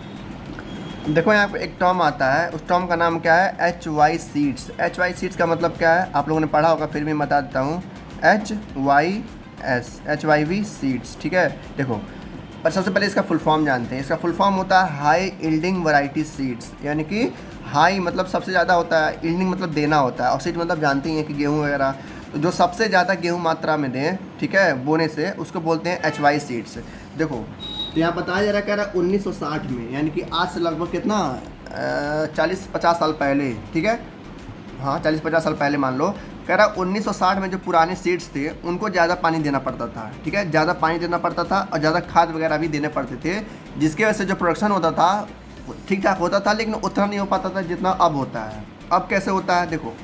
देखो यहाँ पे एक टर्म आता है, उस टर्म का नाम क्या है, HY सीड्स। HY सीड्स का मतलब क्या है, आप लोगों ने पढ़ा होगा, फिर भी बता देता हूँ, HYV सीड्स, ठीक है। देखो पर सबसे पहले इसका फुल फॉर्म जानते हैं। इसका फुल फॉर्म होता है हाई यील्डिंग वैरायटी सीड्स, यानी कि हाई मतलब सबसे ज़्यादा होता है, यील्डिंग मतलब देना होता है, और सीड मतलब जानते ही हैं कि गेहूँ वगैरह, तो जो सबसे ज़्यादा गेहूँ मात्रा में दें, ठीक है, बोने से, उसको बोलते हैं HY सीड्स। देखो तो यहाँ बताया जा रहा है, कह रहा है 1960 में, यानी कि आज से लगभग कितना 40-50 साल पहले, ठीक है, हाँ 40-50 साल पहले मान लो, कह रहा 1960 में जो पुराने सीड्स थे उनको ज़्यादा पानी देना पड़ता था, ठीक है, ज़्यादा पानी देना पड़ता था और ज़्यादा खाद वगैरह भी देने पड़ते थे, जिसकी वजह से जो प्रोडक्शन होता था ठीक ठाक होता था, लेकिन उतना नहीं हो पाता था जितना अब होता है। अब कैसे होता है, देखो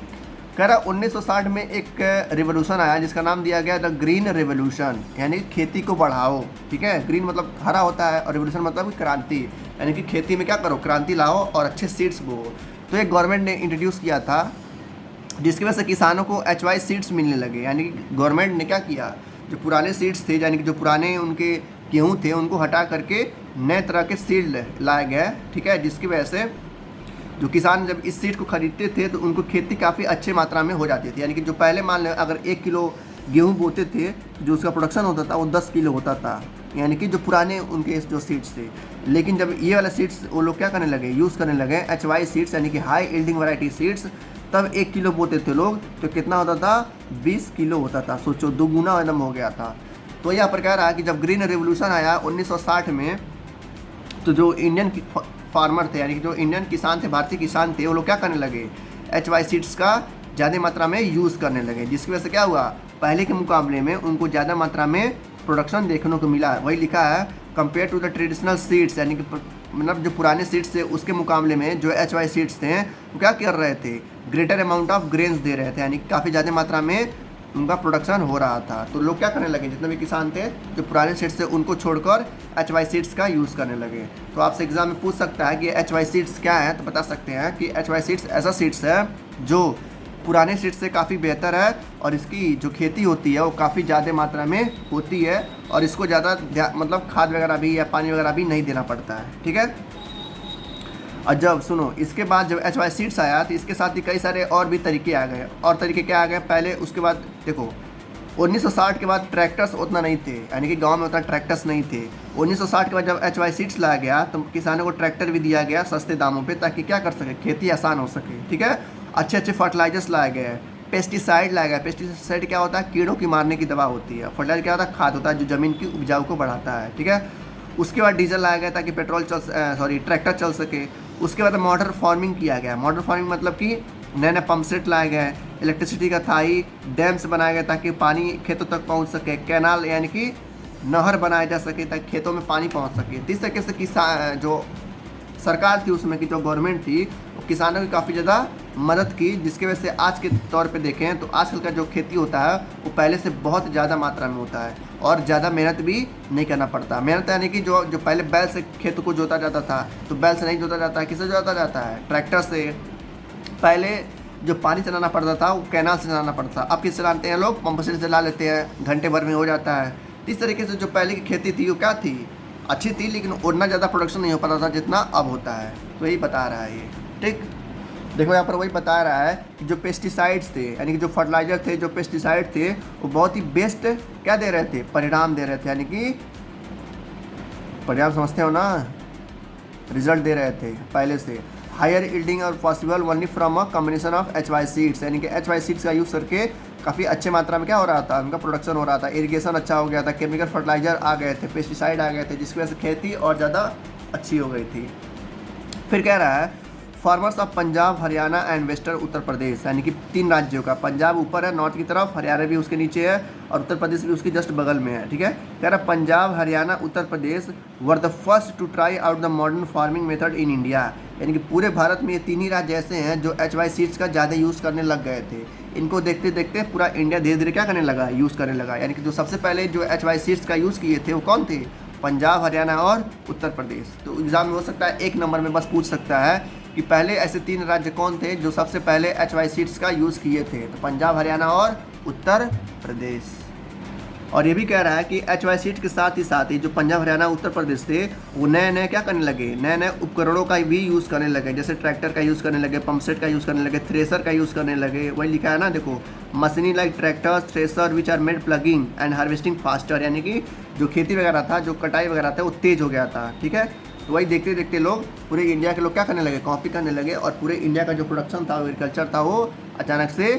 कह रहा 1960 में एक रिवोल्यूशन आया जिसका नाम दिया गया द ग्रीन रिवोल्यूशन, यानी खेती को बढ़ाओ। ठीक है, ग्रीन मतलब हरा होता है और रिवोल्यूशन मतलब क्रांति, यानी कि खेती में क्या करो, क्रांति लाओ और अच्छे सीड्स बो। तो एक गवर्नमेंट ने इंट्रोड्यूस किया था जिसकी वजह से किसानों को HY सीड्स मिलने लगे। यानी कि गवर्नमेंट ने क्या किया, जो पुराने सीड्स थे यानी कि जो पुराने उनके गेहूँ थे उनको हटा करके नए तरह के सीड लाए गए। ठीक है, जिसकी वजह से जो किसान जब इस सीड को खरीदते थे तो उनको खेती काफ़ी अच्छे मात्रा में हो जाती थी। यानी कि जो पहले मान लें अगर 1 किलो गेहूँ बोते थे तो जो उसका प्रोडक्शन होता था वो 10 किलो होता था, यानी कि जो पुराने उनके जो सीड्स थे। लेकिन जब ये वाला सीड्स वो लोग क्या करने लगे, यूज़ करने लगे HY सीड्स, यानी कि हाई यील्डिंग वैरायटी सीड्स, तब 1 किलो बोते थे लोग तो कितना होता था, 20 किलो होता था। सोचो, दोगुना एकदम हो गया था। तो यहाँ पर कह रहा है कि जब ग्रीन रिवोल्यूशन आया 1960 में, तो जो इंडियन फार्मर थे यानी कि जो इंडियन किसान थे, भारतीय किसान थे, वो लोग क्या करने लगे, HY सीड्स का ज़्यादा मात्रा में यूज़ करने लगे। जिसकी वजह से क्या हुआ, पहले के मुकाबले में उनको ज़्यादा मात्रा में प्रोडक्शन देखने को मिला। वही लिखा है compare to the traditional seeds, यानी कि मतलब जो पुराने सीड्स थे उसके मुकाबले में जो HY सीड्स थे वो क्या कर रहे थे, ग्रेटर अमाउंट ऑफ ग्रेन्स दे रहे थे, यानी कि काफ़ी ज़्यादा मात्रा में उनका प्रोडक्शन हो रहा था। तो लोग क्या करने लगे, जितने भी किसान थे जो पुराने सीड्स थे उनको छोड़कर HY सीड्स का यूज़ करने लगे। तो आपसे एग्जाम में पूछ सकता है कि HY सीड्स क्या है, तो बता सकते हैं कि HY सीड्स ऐसा सीड्स है जो पुराने सीड्स से काफ़ी बेहतर है और इसकी जो खेती होती है वो काफ़ी ज़्यादा मात्रा में होती है और इसको ज़्यादा मतलब खाद वगैरह भी या पानी वगैरह भी नहीं देना पड़ता है। ठीक है, और जब सुनो इसके बाद जब HY सीड्स आया तो इसके साथ ही कई सारे और भी तरीके आ गए। और तरीके क्या आ गए, पहले उसके बाद देखो 1960 के बाद ट्रैक्टर्स उतना नहीं थे, यानी कि गांव में उतना ट्रैक्टर्स नहीं थे। 1960 के बाद जब HY सीड्स लाया गया तो किसानों को ट्रैक्टर भी दिया गया सस्ते दामों पे, ताकि क्या कर सके, खेती आसान हो सके। ठीक है, अच्छे अच्छे फर्टिलाइजर्स लाए गए, पेस्टिसाइड लाया गया। पेस्टिसाइड क्या होता है, कीड़ों की मारने की दवा होती है। फर्टिलाइजर क्या होता है, खाद होता है जो ज़मीन की उपजाऊ को बढ़ाता है। ठीक है, उसके बाद डीजल लाया गया ताकि ट्रैक्टर चल सके। उसके बाद मॉडर्न फार्मिंग किया गया। मॉडर्न फार्मिंग मतलब कि नए नए पंप सेट लाए गए, इलेक्ट्रिसिटी का थाई डैम्स बनाए गए ताकि पानी खेतों तक पहुंच सके, कैनाल यानी कि नहर बनाया जा सके ताकि खेतों में पानी पहुंच सके। तो इस तरीके से किसान जो सरकार थी उसमें की जो गवर्नमेंट थी वो किसानों की काफ़ी ज़्यादा मदद की, जिसकी वजह से आज के तौर पे देखें तो आजकल का जो खेती होता है वो पहले से बहुत ज़्यादा मात्रा में होता है और ज़्यादा मेहनत भी नहीं करना पड़ता। मेहनत यानी कि जो पहले बैल से खेत को जोता जाता था तो बैल से नहीं जोता जाता है, किससे जोता जाता है, ट्रैक्टर से। पहले जो पानी चलाना पड़ता था वो कैनाल से चलाना पड़ता था, अब किससे चलाते हैं लोग, पंप से चला लेते हैं, घंटे भर में हो जाता है। इस तरीके से जो पहले की खेती थी वो क्या थी, अच्छी थी, लेकिन उतना ज़्यादा प्रोडक्शन नहीं हो पाता था जितना अब होता है। तो यही बता रहा है ये। ठीक, देखो यहाँ पर वही बता रहा है कि जो पेस्टिसाइड्स थे यानी कि जो फर्टिलाइजर थे, जो पेस्टिसाइड थे वो बहुत ही बेस्ट क्या दे रहे थे, परिणाम दे रहे थे। यानी कि परिणाम समझते हो ना, रिजल्ट दे रहे थे पहले से। हायर यील्डिंग और possible only from a combination of HY seeds, यानी कि HY सीड्स का यूज़ करके काफ़ी अच्छे मात्रा में क्या हो रहा था, उनका प्रोडक्शन हो रहा था, इरिगेशन अच्छा हो गया था, केमिकल फर्टिलाइजर आ गए थे, पेस्टिसाइड आ गए थे, जिसकी वजह से खेती और ज़्यादा अच्छी हो गई थी। फिर कह रहा है farmers of Punjab, Haryana and western Uttar Pradesh, यानी कि 3 राज्यों का, पंजाब ऊपर है नॉर्थ की तरफ, हरियाणा भी उसके नीचे है और उत्तर प्रदेश भी उसके जस्ट बगल में है। ठीक है, कह रहा Punjab, Haryana, Uttar Pradesh were the first to try out the modern farming method in India, यानी कि पूरे भारत में ये 3 ही राज्य ऐसे हैं जो HY सीड्स का ज़्यादा यूज़ करने लग गए थे। इनको देखते देखते पूरा इंडिया धीरे धीरे क्या करने लगा, यूज़ करने लगा। यानी कि जो सबसे पहले जो HY सीड्स का यूज़ किए थे वो कौन थे, पंजाब, हरियाणा और उत्तर प्रदेश। तो एग्जाम में हो सकता है 1 नंबर में बस पूछ सकता है कि पहले ऐसे 3 राज्य कौन थे जो सबसे पहले HY सीड्स का यूज़ किए थे, तो पंजाब, हरियाणा और उत्तर प्रदेश। और ये भी कह रहा है कि HY सीड्स के साथ ही जो पंजाब, हरियाणा, उत्तर प्रदेश थे वो नए नए क्या करने लगे, नए नए उपकरणों का भी यूज़ करने लगे, जैसे ट्रैक्टर का यूज़ करने लगे, पंप सेट का यूज़ करने लगे, थ्रेसर का यूज़ करने लगे। वही लिखा है ना, देखो मशीनी like tractors, thresher which are made ploughing and harvesting faster, यानी कि जो खेती वगैरह था, जो कटाई वगैरह था वो तेज़ हो गया था। ठीक है, तो वही देखते देखते लोग पूरे इंडिया के लोग क्या करने लगे, कॉपी करने लगे और पूरे इंडिया का जो प्रोडक्शन था, एग्रीकल्चर था, वो अचानक से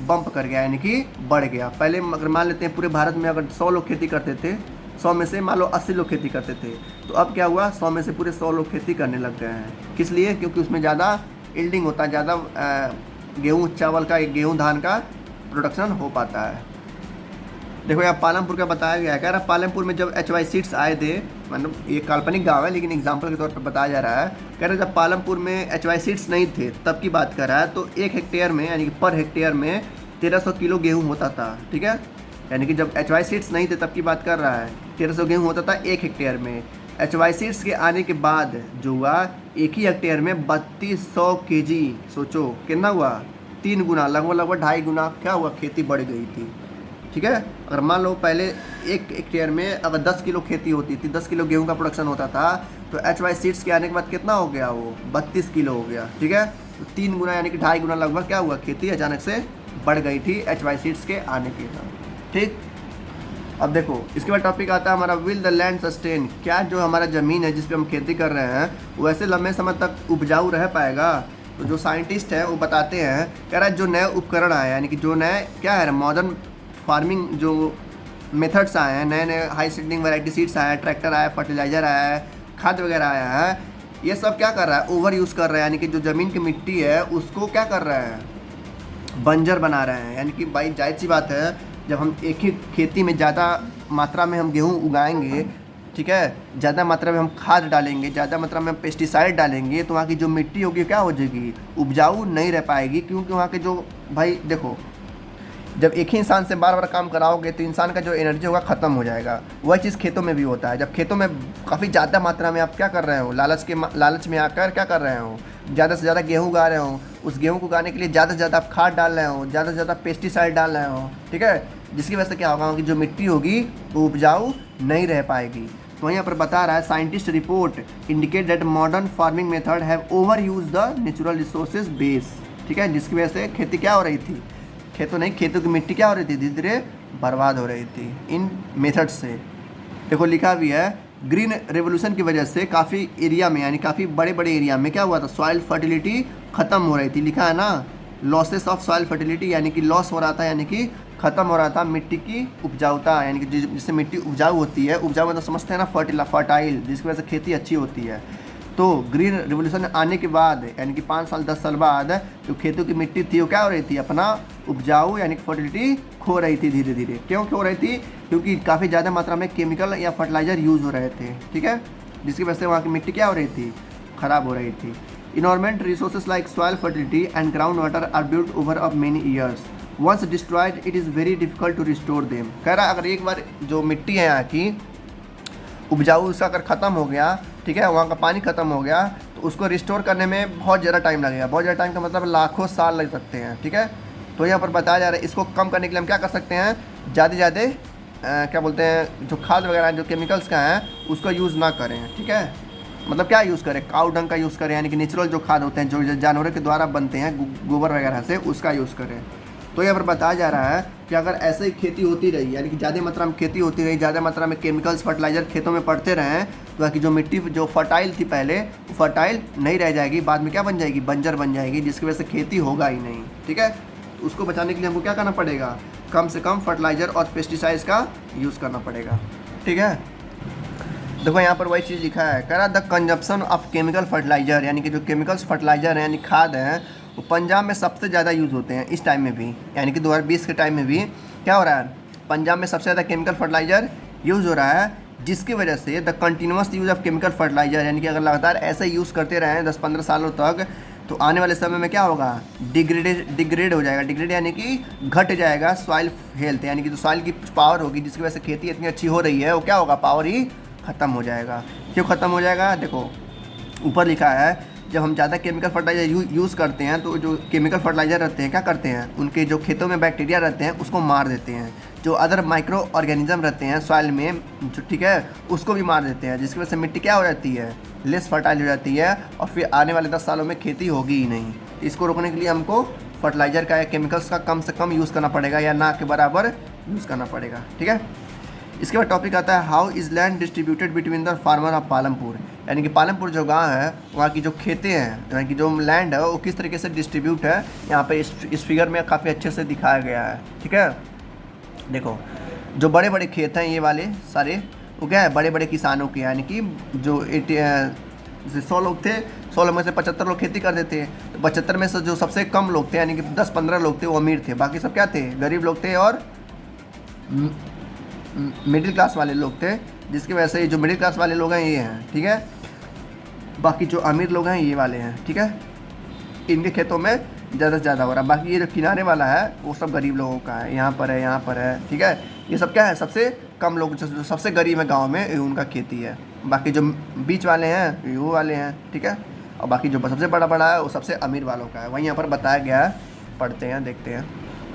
बम्प कर गया, यानी कि बढ़ गया। पहले अगर मान लेते हैं पूरे भारत में अगर 100 लोग खेती करते थे, 100 में से मान लो 80 लोग खेती करते थे, तो अब क्या हुआ, 100 में से पूरे 100 लोग खेती करने लग गए हैं। किस लिए, क्योंकि उसमें ज़्यादा यील्डिंग होता है, ज़्यादा गेहूँ चावल का, गेहूँ धान का प्रोडक्शन हो पाता है। देखो यहाँ पालमपुर का बताया गया है, कह रहा पालमपुर में जब HY सीड्स आए थे, मतलब ये काल्पनिक गांव है लेकिन एग्जांपल के तौर पर बताया जा रहा है, कह रहा जब पालमपुर में HY सीड्स नहीं थे तब की बात कर रहा है, तो 1 हेक्टेयर में यानी कि पर हेक्टेयर में 1300 किलो गेहूँ होता था, ठीक है। यानी कि जब HY सीड्स नहीं थे तब की बात कर रहा है, 1300 गेहूँ होता था 1 हेक्टेयर में। HY सीड्स के आने के बाद जो हुआ, एक ही हेक्टेयर में 3200 kg, सोचो कितना हुआ, 3 गुना, लगभग 2.5 गुना क्या हुआ, खेती बढ़ गई थी, ठीक है। अगर मान लो पहले 1 हेक्टेयर में अगर 10 किलो खेती होती थी, 10 किलो गेहूं का प्रोडक्शन होता था, तो HY सीड्स के आने के बाद कितना हो गया, वो 32 किलो हो गया, ठीक है। तो 3 गुना यानी कि 2.5 गुना लगभग क्या हुआ, खेती अचानक से बढ़ गई थी HY सीड्स के आने के बाद, ठीक। अब देखो इसके बाद टॉपिक आता है हमारा, विल द लैंड सस्टेन, क्या जो हमारा ज़मीन है जिस पे हम खेती कर रहे हैं वो ऐसे लंबे समय तक उपजाऊ रह पाएगा। तो जो साइंटिस्ट हैं वो बताते हैं, कह रहा है जो नए उपकरण आए यानी कि जो नए क्या है, मॉडर्न फार्मिंग जो मेथड्स आए हैं, नए नए हाई सीडिंग वैरायटी सीड्स आए हैं, ट्रैक्टर आया, फर्टिलाइज़र आया है, खाद वगैरह आया है, ये सब क्या कर रहा है, ओवर यूज़ कर रहा है, यानी कि जो ज़मीन की मिट्टी है उसको क्या कर रहा है, बंजर बना रहे हैं। यानी कि भाई जाहिर सी बात है, जब हम एक ही खेती में ज़्यादा मात्रा में हम गेहूँ उगाएंगे, ठीक है, ज़्यादा मात्रा में हम खाद डालेंगे, ज़्यादा मात्रा में हम पेस्टिसाइड डालेंगे, तो वहाँ की जो मिट्टी होगी क्या हो जाएगी, उपजाऊ नहीं रह पाएगी। क्योंकि वहाँ के जो भाई देखो, जब एक ही इंसान से बार बार काम कराओगे तो इंसान का जो एनर्जी होगा ख़त्म हो जाएगा। वही चीज़ खेतों में भी होता है। जब खेतों में काफ़ी ज़्यादा मात्रा में आप क्या कर रहे हो, लालच में आकर क्या कर रहे हो, ज़्यादा से ज़्यादा गेहूँ उगा रहे हो, उस गेहूँ को उगाने के लिए ज़्यादा से ज़्यादा आप खाद डाल रहे हो, ज़्यादा से ज़्यादा पेस्टिसाइड डाल रहे हो, ठीक है, जिसकी वजह से क्या होगा कि जो मिट्टी होगी वो उपजाऊ नहीं रह पाएगी। तो यहाँ पर बता रहा है, scientist report indicate that modern farming method have over use the natural resources base, ठीक है, जिसकी वजह से खेती क्या हो रही थी, खेतों की मिट्टी क्या हो रही थी, धीरे धीरे बर्बाद हो रही थी इन मेथड से। देखो लिखा भी है, ग्रीन रेवोल्यूशन की वजह से काफ़ी एरिया में यानी काफ़ी बड़े बड़े एरिया में क्या हुआ था, सॉइल फर्टिलिटी ख़त्म हो रही थी। लिखा है ना, लॉसेस ऑफ सॉइल फर्टिलिटी, यानी कि लॉस हो रहा था, यानी कि ख़त्म हो रहा था मिट्टी की उपजाऊता, यानी कि जिससे मिट्टी उपजाऊ होती है, उपजाऊ मतलब समझते हैं ना, फर्टाइल, जिसकी वजह से खेती अच्छी होती है। तो ग्रीन रिवोल्यूशन आने के बाद यानी कि 5 साल 10 साल बाद जो खेतों की मिट्टी थी वो क्या हो रही थी, अपना उपजाऊ यानी कि फर्टिलिटी खो रही थी धीरे धीरे। क्यों खो रही थी, क्योंकि काफ़ी ज़्यादा मात्रा में केमिकल या फर्टिलाइज़र यूज़ हो रहे थे, ठीक है, जिसकी वजह से वहाँ की मिट्टी क्या हो रही थी, ख़राब हो रही थी। Environment resources like soil fertility and ground water are built over of many years, once destroyed it is very difficult to restore them. कह रहा अगर एक बार जो मिट्टी है यहाँ की उपजाऊ उसका अगर ख़त्म हो गया, ठीक है, वहाँ का पानी ख़त्म हो गया, तो उसको रिस्टोर करने में बहुत ज़्यादा टाइम लगेगा। बहुत ज़्यादा टाइम का मतलब लाखों साल लग सकते हैं, ठीक है। तो यहाँ पर बताया जा रहा है इसको कम करने के लिए हम क्या कर सकते हैं, ज़्यादा ज़्यादा क्या बोलते हैं, जो खाद वगैरह जो केमिकल्स का है उसका यूज़ ना करें, ठीक है। मतलब क्या यूज़ करें, काऊ डंग का यूज़ करें, यानी कि नेचुरल जो खाद होते हैं जो जानवरों के द्वारा बनते हैं, गोबर वगैरह से, उसका यूज़ करें। तो यहाँ पर बताया जा रहा है कि अगर ऐसे ही खेती होती रही, यानी कि ज़्यादा मात्रा में खेती होती रही, ज़्यादा मात्रा में केमिकल्स फर्टिलाइज़र खेतों में पड़ते रहें, तो बाकी जो मिट्टी जो फर्टाइल थी पहले, वो फर्टाइल नहीं रह जाएगी, बाद में क्या बन जाएगी, बंजर बन जाएगी, जिसकी वजह से खेती होगा ही नहीं, ठीक है। तो उसको बचाने के लिए हमको क्या करना पड़ेगा, कम से कम फर्टिलाइज़र और पेस्टिसाइड्स का यूज़ करना पड़ेगा, ठीक है। देखो यहाँ पर वही चीज़ लिखा है, कह रहा the consumption of chemical fertiliser, यानी कि जो केमिकल्स फर्टिलाइज़र हैं यानी खाद हैं, वो पंजाब में सबसे ज़्यादा यूज़ होते हैं इस टाइम में भी, यानी कि 2020 के टाइम में भी क्या हो रहा है, पंजाब में सबसे ज़्यादा केमिकल फर्टिलाइज़र यूज़ हो रहा है, जिसकी वजह से the continuous use of chemical fertiliser, यानी कि अगर लगातार ऐसे यूज़ करते रहें 10-15 सालों तक, तो आने वाले समय में क्या होगा, डिग्रेड हो जाएगा। डिग्रेड यानी कि घट जाएगा सॉइल हेल्थ, यानी कि जो सॉइल की पावर होगी जिसकी वजह से खेती इतनी अच्छी हो रही है, वो क्या होगा, पावर ही ख़त्म हो जाएगा। क्यों ख़त्म हो जाएगा, देखो ऊपर लिखा है, जब हम ज़्यादा केमिकल फर्टिलाइज़र यूज़ करते हैं तो जो केमिकल फर्टिलाइज़र रहते हैं क्या करते हैं, उनके जो खेतों में बैक्टीरिया रहते हैं उसको मार देते हैं, जो अदर माइक्रो ऑर्गेनिज्म रहते हैं सॉइल में जो, ठीक है, उसको भी मार देते हैं, जिसकी वजह से मिट्टी क्या हो जाती है, लेस फर्टाइल हो जाती है, और फिर आने वाले 10 सालों में खेती होगी ही नहीं। इसको रोकने के लिए हमको फर्टिलाइज़र का या केमिकल्स का कम से कम यूज़ करना पड़ेगा, या ना के बराबर यूज़ करना पड़ेगा, ठीक है। इसके बाद टॉपिक आता है, how is land distributed between the farmer of Palampur, यानी कि पालमपुर जो गांव है वहाँ की जो खेतें हैं, यानी कि जो लैंड है वो किस तरीके से डिस्ट्रीब्यूट है, यहाँ पे इस फिगर में काफ़ी अच्छे से दिखाया गया है, ठीक है। देखो जो बड़े बड़े खेत हैं ये वाले सारे, वो क्या है, बड़े बड़े किसानों के, यानी कि जो 100 लोग थे, 100 लोग में से 75 लोग खेती कर देते, तो 75 में से जो सबसे कम लोग थे, यानी कि 10-15 लोग थे वो अमीर थे, बाकी सब क्या थे, गरीब लोग थे और मिडिल क्लास वाले लोग थे, जिसकी वजह से जो मिडिल क्लास वाले लोग हैं ये हैं, ठीक है। बाकी जो अमीर लोग हैं ये वाले हैं, ठीक है। इनके खेतों में ज़्यादा से ज़्यादा हो रहा है। बाकी ये जो किनारे वाला है वो सब गरीब लोगों का है, यहाँ पर है, यहाँ पर है, ठीक है। ये सब क्या है, सबसे कम लोग जो सबसे गरीब है गाँव में, उनका खेती है। बाकी जो बीच वाले हैं ये वो वाले हैं, ठीक है। और बाकी जो सबसे बड़ा बड़ा है वो सबसे अमीर वालों का है। वही यहाँ पर बताया गया है, पढ़ते हैं, देखते हैं।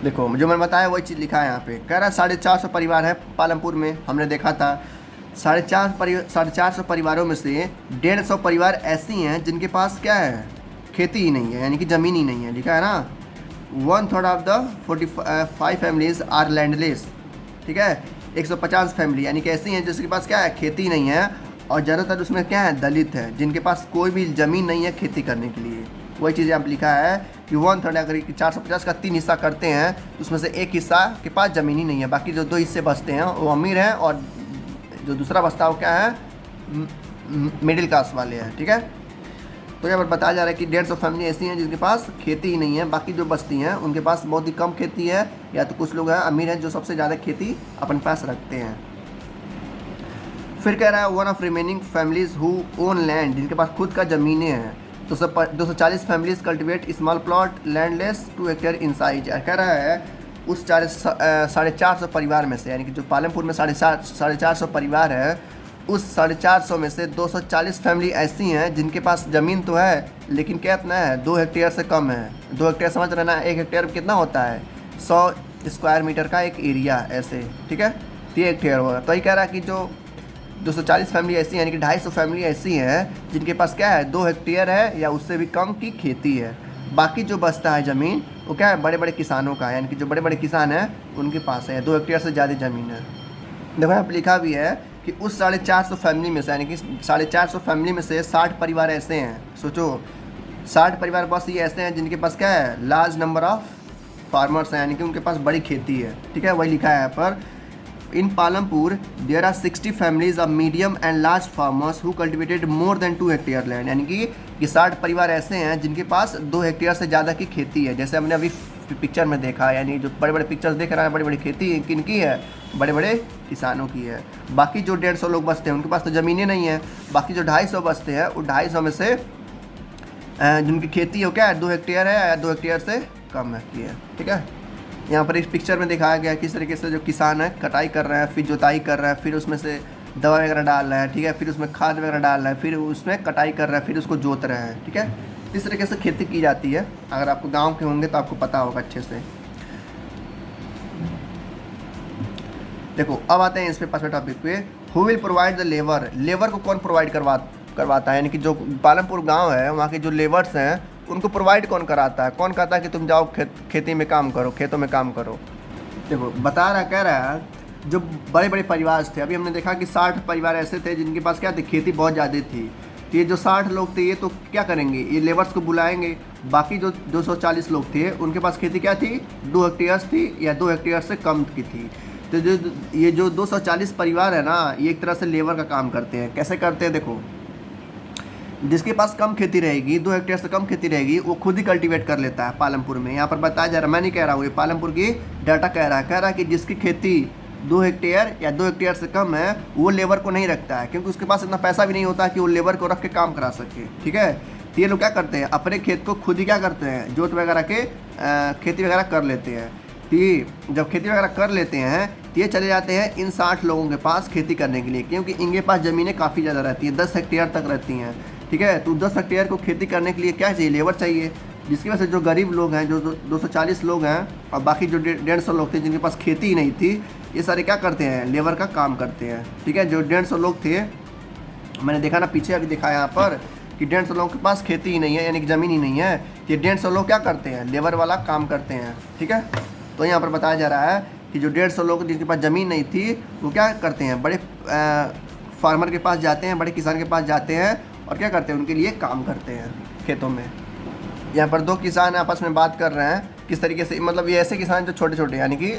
देखो जो मैंने बताया वही चीज़ लिखा है यहाँ पे। कह रहा है 450 परिवार है पालमपुर में, हमने देखा था। 450 परिवारों में से 150 परिवार ऐसी हैं जिनके पास क्या है, खेती ही नहीं है, यानी कि ज़मीन ही नहीं है, लिखा है ना। 1/3 of the 45 families are landless, ठीक है। 150 फैमिली यानी कि ऐसी हैं जिसके पास क्या है, खेती नहीं है। और ज़्यादातर उसमें क्या है, दलित है, जिनके पास कोई भी ज़मीन नहीं है खेती करने के लिए। वही चीज़ यहाँ पर लिखा है कि 1/3 अगर 450 का 3 हिस्सा करते हैं तो उसमें से एक हिस्सा के पास ज़मीन ही नहीं है। बाकी जो 2 हिस्से बचते हैं वो अमीर हैं, और जो दूसरा बचता है वो क्या है, मिडिल क्लास वाले हैं, ठीक है। तो यहाँ पर बताया जा रहा है कि 150 फैमिली ऐसी हैं जिनके पास खेती ही नहीं है। बाकी जो बचती हैं उनके पास बहुत ही कम खेती है, या तो कुछ लोग हैं अमीर हैं जो सबसे ज़्यादा खेती अपने पास रखते हैं। फिर कह रहा है 1 of remaining families who own land, जिनके पास खुद का ज़मीनें हैं। 240 families cultivate small plot landless 2 hectare in size. कह रहा है उस 450 परिवार में से, यानी कि जो पालमपुर में 450 परिवार है, उस 450 में से 240 फैमिली ऐसी हैं जिनके पास ज़मीन तो है लेकिन क्या इतना है, 2 हेक्टेयर से कम है। 2 हेक्टेयर समझ रहे ना, 1 हेक्टेयर कितना होता है, 100 स्क्वायर मीटर का एक एरिया ऐसे, ठीक है। 3 हेक्टेयर होगा। तो ये कह रहा है कि जो 240 फैमिली ऐसी यानी कि 250 फैमिली ऐसी हैं जिनके पास क्या है, 2 हेक्टेयर है या उससे भी कम की खेती है। बाकी जो बचता है ज़मीन वो क्या है, बड़े बड़े किसानों का है, यानी कि जो बड़े बड़े किसान हैं उनके पास है, 2 हेक्टेयर से ज़्यादा ज़मीन है। देखो यहाँ पर लिखा भी है कि उस 450 फैमिली में से, यानी कि 450 फैमिली में से 60 परिवार ऐसे हैं। सोचो 60 परिवार बस ये ऐसे हैं जिनके पास क्या है, लार्ज नंबर ऑफ फार्मर्स हैं, यानी कि उनके पास बड़ी खेती है, ठीक है। वही लिखा है यहाँ पर, in Palampur there are 60 families of medium and large farmers who cultivated more than 2 hectare land, यानी कि ये 60 परिवार ऐसे हैं जिनके पास 2 हेक्टेयर से ज़्यादा की खेती है। जैसे हमने अभी पिक्चर में देखा, यानी जो बड़े बड़े पिक्चर्स देख रहा है, बड़ी बड़ी खेती किनकी है, बड़े बड़े किसानों की है। बाकी जो 150 लोग बचते हैं उनके पास तो ज़मीनें नहीं है। बाकी जो 250 बचते हैं वो 250 में से जिनकी खेती हो क्या है, 2 हेक्टेयर है या 2 हेक्टेयर से कम है की है, ठीक है। यहाँ पर इस पिक्चर में दिखाया गया किस तरीके से जो किसान है कटाई कर रहे हैं, फिर जुताई कर रहे हैं, फिर उसमें से दवा वगैरह डाल रहे हैं, ठीक है। फिर उसमें खाद वगैरह डाल रहे हैं, फिर उसमें कटाई कर रहे हैं, फिर उसको जोत रहे हैं, ठीक है। इस तरीके से खेती की जाती है। अगर आपको गांव के होंगे तो आपको पता होगा अच्छे से। देखो अब आते हैं इस पे 5वें टॉपिक पे, who will provide the labour. Labour को कौन प्रोवाइड करवाता है, यानी कि जो पालमपुर गांव है वहाँ के जो लेबर्स हैं उनको प्रोवाइड कौन कराता है, कौन कहता है कि तुम जाओ खेती में काम करो, खेतों में काम करो। देखो बता रहा कह रहा है जो बड़े बड़े परिवार थे, अभी हमने देखा कि 60 परिवार ऐसे थे जिनके पास क्या थे, खेती बहुत ज़्यादा थी। तो ये जो 60 लोग थे ये तो क्या करेंगे, ये लेबर्स को बुलाएंगे। बाकी जो 240 लोग थे उनके पास खेती क्या थी, 2 हेक्टेयर थी या 2 हेक्टेयर से कम की थी। तो ये जो 240 परिवार है ना, ये एक तरह से लेबर का काम करते हैं। कैसे करते हैं, देखो जिसके पास कम खेती रहेगी, 2 हेक्टेयर से कम खेती रहेगी, वो खुद ही कल्टीवेट कर लेता है पालमपुर में। यहाँ पर बताया जा रहा है, मैं नहीं कह रहा हूँ, ये पालमपुर की डाटा कह रहा है कि जिसकी खेती 2 हेक्टेयर या 2 हेक्टेयर से कम है वो लेबर को नहीं रखता है, क्योंकि उसके पास इतना पैसा भी नहीं होता कि वो लेबर को रख के काम करा सके, ठीक है। तो ये लोग क्या करते हैं, अपने खेत को खुद ही क्या करते हैं, जोत वगैरह के खेती वगैरह कर लेते हैं। तो जब खेती वगैरह कर लेते हैं तो ये चले जाते हैं इन 60 लोगों के पास खेती करने के लिए, क्योंकि इनके पास ज़मीनें काफ़ी ज़्यादा रहती हैं, 10 हेक्टेयर तक रहती हैं, ठीक है। तो 10 हेक्टेयर को खेती करने के लिए क्या चाहिए, लेबर चाहिए। जिसकी वजह से जो गरीब लोग हैं, जो 240 लोग हैं और बाकी जो 150 लोग थे जिनके पास खेती ही नहीं थी, ये सारे क्या करते हैं, लेबर का काम करते हैं, ठीक है। जो 150 लोग थे, मैंने देखा ना पीछे अभी देखा यहाँ पर कि 150 लोगों के पास खेती ही नहीं है, यानी कि ज़मीन ही नहीं है। ये 150 लोग क्या करते हैं, लेबर वाला काम करते हैं, ठीक है। तो यहाँ पर बताया जा रहा है कि जो 150 लोग जिनके पास ज़मीन नहीं थी वो क्या करते हैं, बड़े फार्मर के पास जाते हैं, बड़े किसान के पास जाते हैं और क्या करते हैं, उनके लिए काम करते हैं खेतों में। यहाँ पर 2 किसान आपस में बात कर रहे हैं किस तरीके से, मतलब ये ऐसे किसान जो छोटे छोटे यानी कि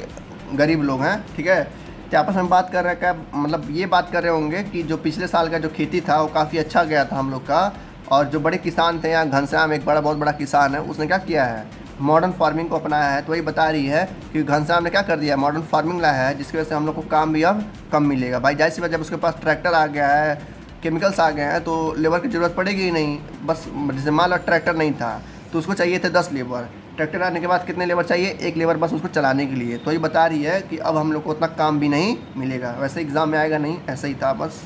गरीब लोग हैं, ठीक है। तो आपस में बात कर रहे हैं, क्या मतलब ये बात कर रहे होंगे कि जो पिछले साल का जो खेती था वो काफ़ी अच्छा गया था हम लोग का, और जो बड़े किसान थे, यहाँ घनश्याम एक बहुत बड़ा किसान है, उसने क्या किया है, मॉडर्न फार्मिंग को अपनाया है। तो वही बता रही है कि घनश्याम ने क्या कर दिया, मॉडर्न फार्मिंग लाया है, जिसकी वजह से हम लोग को काम भी अब कम मिलेगा। भाई जाहिर सी बात, जब उसके पास ट्रैक्टर आ गया है, केमिकल्स आ गए हैं, तो लेबर की ज़रूरत पड़ेगी ही नहीं। बस जैसे मान लो ट्रैक्टर नहीं था तो उसको चाहिए थे 10 लेबर, ट्रैक्टर आने के बाद कितने लेबर चाहिए, 1 लेबर बस उसको चलाने के लिए। तो ये बता रही है कि अब हम लोग को उतना काम भी नहीं मिलेगा। वैसे एग्ज़ाम में आएगा नहीं, ऐसा ही था बस।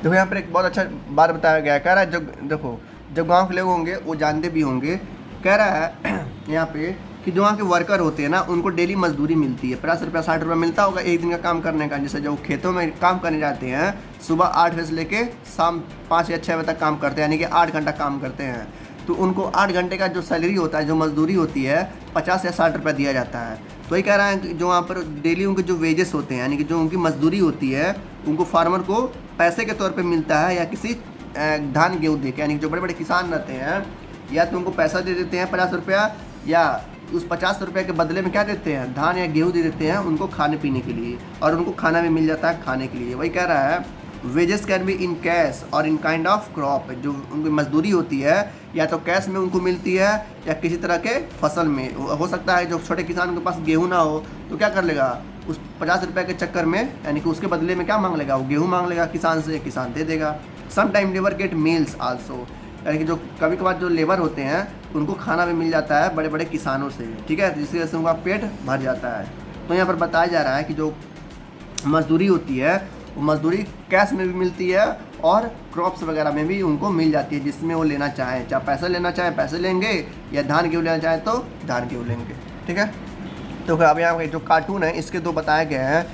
देखो यहाँ पर एक बहुत अच्छा बात बताया गया है, कह रहा है जब देखो जब गांव के लोग होंगे वो जानते भी होंगे, कह रहा है यहाँ पे कि जो वहाँ के वर्कर होते हैं ना, उनको डेली मजदूरी मिलती है, 50 रुपया 60 रुपया मिलता होगा एक दिन का काम करने का। जैसे जो खेतों में काम करने जाते हैं, सुबह 8 बजे से लेके शाम 5 या 6 बजे तक काम करते हैं, यानी कि 8 घंटा काम करते हैं। तो उनको 8 घंटे का जो सैलरी होता है, जो मजदूरी होती है, 50 या 60 रुपया दिया जाता है। तो ये कह रहा है कि जो वहाँ पर डेली उनके जो वेजेस होते हैं, यानी कि जो उनकी मजदूरी होती है, उनको फार्मर को पैसे के तौर पे मिलता है, या किसी धान गेहूँ दे के, यानी कि जो बड़े बड़े किसान रहते हैं, या तो उनको पैसा दे देते हैं 50 रुपया, या उस 50 रुपये के बदले में क्या देते हैं, धान या गेहूँ दे देते हैं उनको खाने पीने के लिए, और उनको खाना भी मिल जाता है खाने के लिए। वही कह रहा है wages can be in cash और इन काइंड ऑफ क्रॉप। जो उनकी मजदूरी होती है या तो कैश में उनको मिलती है, या किसी तरह के फसल में हो सकता है। जो छोटे किसान के पास गेहूँ ना हो तो क्या कर लेगा, उस 50 रुपये के चक्कर में, यानी कि उसके बदले में क्या मांग लेगा, वो गेहूँ मांग लेगा किसान से, किसान दे देगा। Some time labour get meals also, यानी कि जो कभी कभार जो लेबर होते हैं उनको खाना भी मिल जाता है बड़े बड़े किसानों से, ठीक है, जिसकी वजह से उनका पेट भर जाता है। तो यहाँ पर बताया जा रहा है कि जो मजदूरी होती है वो मजदूरी कैश में भी मिलती है, और क्रॉप्स वगैरह में भी उनको मिल जाती है, जिसमें वो लेना चाहें, चाहे पैसे लेना चाहें पैसे लेंगे, या धान गेहूँ लेना चाहें तो धान गेहूँ लेंगे, ठीक है। तो अब यहाँ जो कार्टून है इसके 2 बताए गए हैं।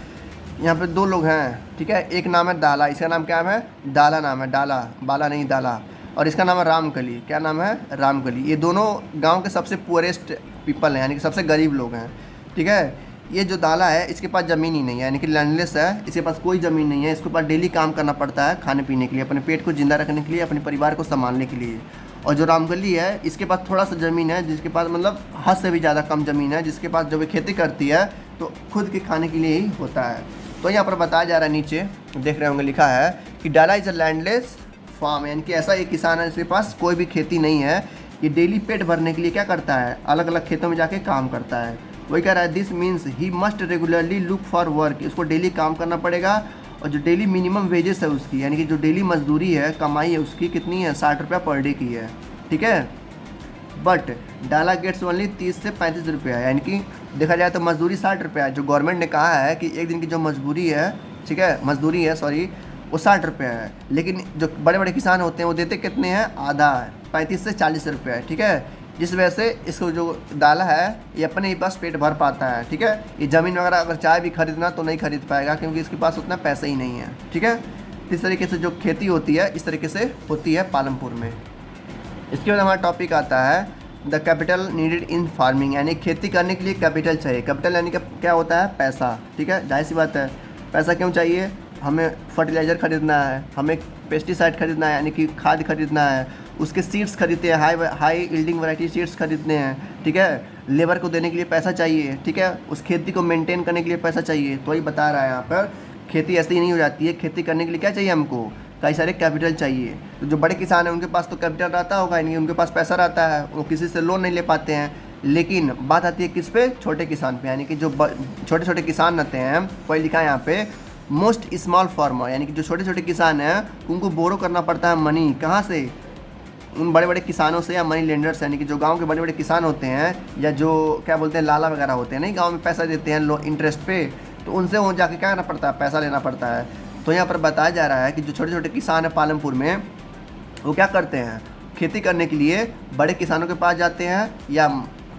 यहाँ पे 2 लोग हैं, ठीक है, एक नाम है दाला, इसका नाम क्या है, दाला नाम है, डाला बाला नहीं दाला, और इसका नाम है रामकली, क्या नाम है, रामकली। ये दोनों गांव के सबसे पुअरेस्ट पीपल हैं, यानी कि सबसे गरीब लोग हैं, ठीक है। ये जो दाला है इसके पास ज़मीन ही नहीं है, यानी कि लैंडलेस है, इसके पास कोई ज़मीन नहीं है, इसके पास डेली काम करना पड़ता है खाने पीने के लिए, अपने पेट को जिंदा रखने के लिए, अपने परिवार को संभालने के लिए। और जो रामकली है इसके पास थोड़ा सा ज़मीन है, जिसके पास मतलब हद से भी ज़्यादा कम ज़मीन है, जिसके पास जब खेती करती है तो खुद के खाने के लिए ही होता है। तो यहाँ पर बताया जा रहा है, नीचे देख रहे होंगे लिखा है कि डाला इज़ अ लैंडलेस फार्म, यानी कि ऐसा एक किसान है जिसके पास कोई भी खेती नहीं है। ये डेली पेट भरने के लिए क्या करता है, अलग अलग खेतों में जाके काम करता है। वही कह रहा है this means he must regularly look for work, उसको डेली काम करना पड़ेगा। और जो डेली मिनिमम वेजेस है उसकी, यानी कि जो डेली मजदूरी है, कमाई है उसकी कितनी है, 60 रुपया पर डे की है, ठीक है। बट डाला गेट्स ओनली 30 से 35 रुपया, यानी कि देखा जाए तो मजदूरी 60 रुपया। जो गवर्नमेंट ने कहा है कि एक दिन की जो मजदूरी है, ठीक है, मजदूरी है सॉरी, वो 60 रुपया है, लेकिन जो बड़े बड़े किसान होते हैं वो देते कितने हैं, आधा है, 35 से 40 रुपया है, ठीक है। जिस वजह से इसको जो दाला है ये अपने ही पास पेट भर पाता है, ठीक है। ये ज़मीन वगैरह अगर चाहे भी खरीदना तो नहीं खरीद पाएगा, क्योंकि इसके पास उतना पैसा ही नहीं है, ठीक है। इस तरीके से जो खेती होती है इस तरीके से होती है पालमपुर में। इसके बाद हमारा टॉपिक आता है the capital needed in farming, यानी खेती करने के लिए कैपिटल चाहिए। कैपिटल यानी कि क्या होता है, पैसा, ठीक है, जाहिर सी बात है। पैसा क्यों चाहिए, हमें फर्टिलाइज़र खरीदना है, हमें पेस्टिसाइड खरीदना है, यानी कि खाद खरीदना है, उसके सीड्स खरीदते हैं, हाई यील्डिंग वैरायटी सीड्स खरीदने हैं, ठीक है। लेबर को देने के लिए पैसा चाहिए, ठीक है, उस खेती को मेंटेन करने के लिए पैसा चाहिए। तो ही बता रहा है यहाँ पर, खेती ऐसे ही नहीं हो जाती है, खेती करने के लिए क्या चाहिए हमको, कई सारे कैपिटल चाहिए। तो जो बड़े किसान हैं उनके पास तो कैपिटल रहता होगा, यानी उनके पास पैसा रहता है, वो किसी से लोन नहीं ले पाते हैं। लेकिन बात आती है किस पे, छोटे किसान पे, यानी कि जो छोटे छोटे किसान रहते हैं, कोई लिखा है यहाँ पे मोस्ट स्मॉल फार्मर, यानी कि जो छोटे छोटे किसान हैं उनको बोरो करना पड़ता है मनी, कहाँ से, उन बड़े बड़े किसानों से, या मनी लेंडर्स, यानी कि जो गांव के बड़े बड़े किसान होते हैं, या जो क्या बोलते हैं लाला वगैरह होते हैं, नहीं गांव में पैसा देते हैं लो इंटरेस्ट पे, तो उनसे वो जाके क्या करना पड़ता है, पैसा लेना पड़ता है। तो यहाँ पर बताया जा रहा है कि जो छोटे छोटे किसान हैं पालमपुर में, वो क्या करते हैं, खेती करने के लिए बड़े किसानों के पास जाते हैं, या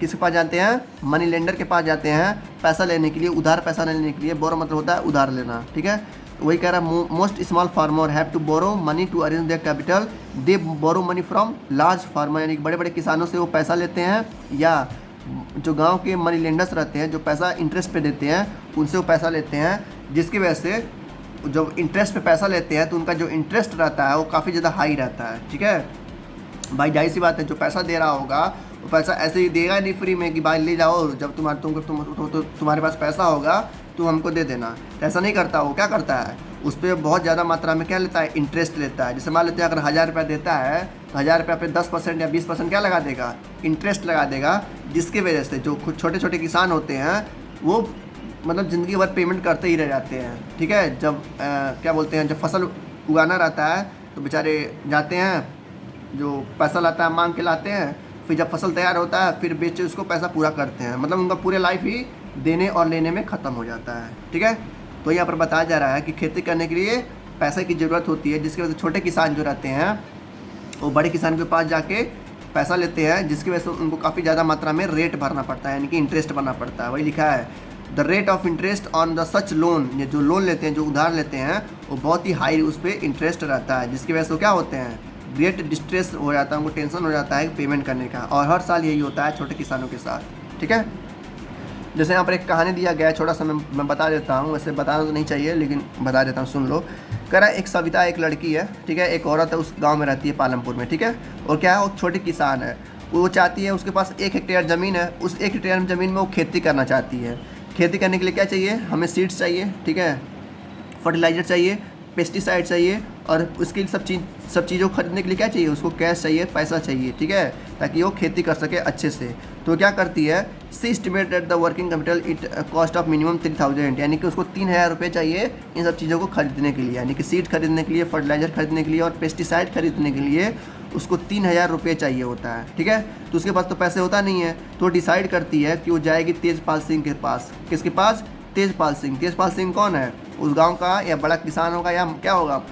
किसके पास जाते हैं, मनी लेंडर के पास जाते हैं पैसा लेने के लिए, उधार पैसा लेने के लिए। बोरो मतलब होता है उधार लेना, ठीक है। वही कह रहा है most small farmer have to borrow money to arrange their capital, they borrow money from large farmer, यानी बड़े बड़े किसानों से वो पैसा लेते हैं, या जो गांव के मनी लेंडर्स रहते हैं जो पैसा इंटरेस्ट पे देते हैं उनसे वो पैसा लेते हैं, जिसकी वजह से जब इंटरेस्ट पे पैसा लेते हैं तो उनका जो इंटरेस्ट रहता है वो काफ़ी ज़्यादा हाई रहता है, ठीक है भाई। जाहिर सी बात है, जो पैसा दे रहा होगा वो पैसा ऐसे ही देगा नहीं फ्री में कि भाई ले जाओ, जब तुम्हारे पास पैसा होगा तो हमको दे देना, ऐसा नहीं करता। वो क्या करता है, उस पर बहुत ज़्यादा मात्रा में क्या लेता है, इंटरेस्ट लेता है। जैसे मान लेते हैं अगर 1000 रुपया देता है तो 1000 रुपये पे 10% या 20% क्या लगा देगा, इंटरेस्ट लगा देगा, जिसकी वजह से जो कुछ छोटे छोटे किसान होते हैं वो मतलब ज़िंदगी भर पेमेंट करते ही रह जाते हैं। ठीक है, जब क्या बोलते हैं, जब फसल उगाना रहता है तो बेचारे जाते हैं, जो पैसा लाता है मांग के लाते हैं, फिर जब फसल तैयार होता है फिर बेच उसको पैसा पूरा करते हैं, मतलब उनका पूरे लाइफ ही देने और लेने में ख़त्म हो जाता है। ठीक है, तो यहाँ पर बताया जा रहा है कि खेती करने के लिए पैसे की ज़रूरत होती है, जिसकी वजह से छोटे किसान जो रहते हैं वो बड़े किसान के पास जाके पैसा लेते हैं, जिसकी वजह से उनको काफ़ी ज़्यादा मात्रा में रेट भरना पड़ता है, यानी कि इंटरेस्ट भरना पड़ता है। वही लिखा है, the rate of interest on the such loan, ये जो लोन लेते हैं, जो उधार लेते हैं, वो बहुत ही हाई उस पर इंटरेस्ट रहता है, जिसकी वजह से वो क्या होते हैं, ग्रेट डिस्ट्रेस हो जाता है, उनको टेंशन हो जाता है पेमेंट करने का। और हर साल यही होता है छोटे किसानों के साथ। ठीक है, जैसे यहाँ पर एक कहानी दिया गया है, छोटा सा मैं बता देता हूँ, वैसे बताना तो नहीं चाहिए लेकिन बता देता हूँ, सुन लो। कह रहा है, एक सविता एक लड़की है, ठीक है, एक औरत है, उस गांव में रहती है पालमपुर में। ठीक है, और क्या है, वो छोटी किसान है, वो चाहती है, उसके पास 1 हेक्टेयर ज़मीन है, उस 1 हेक्टेयर ज़मीन में वो खेती करना चाहती है। खेती करने के लिए क्या चाहिए, हमें सीड्स चाहिए, ठीक है, फर्टिलाइज़र चाहिए, पेस्टिसाइड चाहिए, और उसकी सब चीज़ों को खरीदने के लिए क्या चाहिए, उसको कैश चाहिए, पैसा चाहिए। ठीक है, ताकि वो खेती कर सके अच्छे से। तो क्या करती है, see estimate at the working capital it cost of minimum 3000, यानी कि उसको 3000 रुपये चाहिए इन सब चीज़ों को खरीदने के लिए, यानी कि सीड खरीदने के लिए, फर्टिलाइज़र खरीदने के लिए और पेस्टिसाइड खरीदने के लिए उसको 3000 रुपये चाहिए होता है। ठीक है, तो उसके पास तो पैसे होता नहीं है, तो डिसाइड करती है कि वो जाएगी तेजपाल सिंह के पास। किसके पास, तेजपाल सिंह। तेजपाल सिंह कौन है, उस गांव का या बड़ा किसान होगा, या क्या होगा,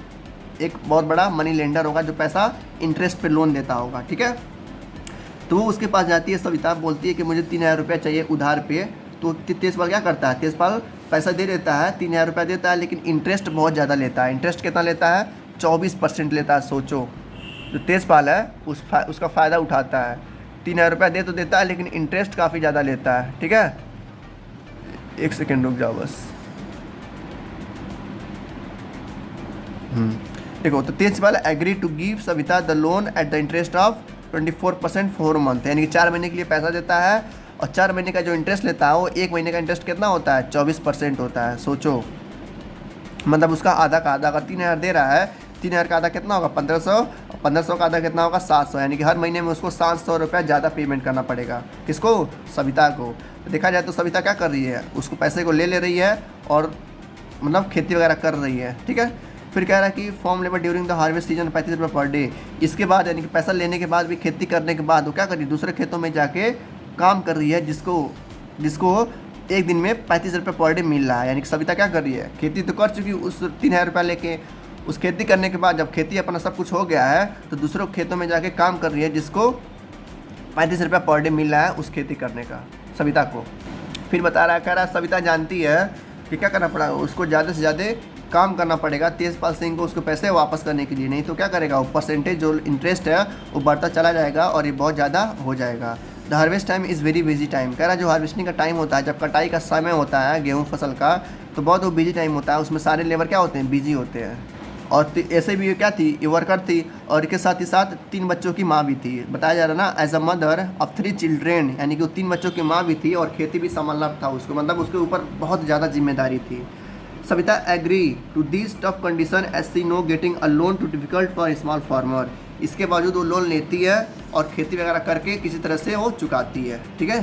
एक बहुत बड़ा मनी लेंडर होगा जो पैसा इंटरेस्ट पे लोन देता होगा। ठीक है, तो वो उसके पास जाती है, सविता बोलती है कि मुझे 3000 रुपये चाहिए उधार पे। तो तेजपाल क्या करता है, तेजपाल पैसा दे देता है, 3000 रुपये देता है, लेकिन इंटरेस्ट बहुत ज़्यादा लेता है। इंटरेस्ट कितना लेता है, 24% लेता है। सोचो, जो तेजपाल है उसका फ़ायदा उठाता है, 3000 रुपये दे तो देता है, लेकिन इंटरेस्ट काफ़ी ज़्यादा लेता है। ठीक है, 1 सेकेंड रुक जाओ बस। देखो, तो Tejpal agree to give Savita the loan at the interest of 24% for month, यानी कि 4 महीने के लिए पैसा देता है, और 4 महीने का जो इंटरेस्ट लेता है वो 1 महीने का इंटरेस्ट कितना होता है, 24% होता है। सोचो, मतलब उसका आधा का आधा, अगर 3000 दे रहा है, 3000 का आधा कितना होगा, 1500, 1500 का आधा कितना होगा, 700, यानी कि हर महीने में उसको 700 रुपये ज़्यादा पेमेंट करना पड़ेगा। किसको, सविता को। तो देखा जाए तो सविता क्या कर रही है, उसको पैसे को ले रही है और मतलब खेती वगैरह कर रही है। ठीक है, फिर कह रहा है कि form labour during the harvest season 35 रुपये पर डे। इसके बाद यानी कि पैसा लेने के बाद भी, खेती करने के बाद वो क्या कर रही है, दूसरे खेतों में जाके काम कर रही है, जिसको एक दिन में 35 रुपये पर डे मिल रहा है। यानी कि सविता क्या कर रही है, खेती तो कर चुकी उस 3000 रुपये लेके, उस खेती करने के बाद जब खेती अपना सब कुछ हो गया है तो दूसरों खेतों में जाके काम कर रही है, जिसको 35 रुपये पर डे मिल रहा है उस खेती करने का, सविता को। फिर बता रहा है, कह रहा है सविता जानती है कि क्या करना पड़ा, उसको ज़्यादा से ज़्यादा काम करना पड़ेगा तेजपाल सिंह को उसको पैसे वापस करने के लिए, नहीं तो क्या करेगा, वो परसेंटेज जो इंटरेस्ट है वो बढ़ता चला जाएगा और ये बहुत ज़्यादा हो जाएगा। The harvest time is very busy time. कह रहा है जो हार्वेस्टिंग का टाइम होता है, जब कटाई का समय होता है गेहूँ फसल का, तो बहुत वो बिजी टाइम होता है, उसमें सारे लेबर क्या होते हैं, बिजी होते हैं। और ऐसे भी ये क्या थी, ये वर्कर थी, और इसके साथ ही साथ 3 बच्चों की माँ भी थी। बताया जा रहा ना, as a mother of 3 children, यानी कि वो 3 बच्चों की माँ भी थी और खेती भी संभालना था उसको, मतलब उसके ऊपर बहुत ज़्यादा जिम्मेदारी थी। Savita agree to this tough condition as she know getting a loan too difficult for small farmer. इसके बावजूद वो लोन लेती है और खेती वगैरह करके किसी तरह से वो चुकाती है। ठीक है,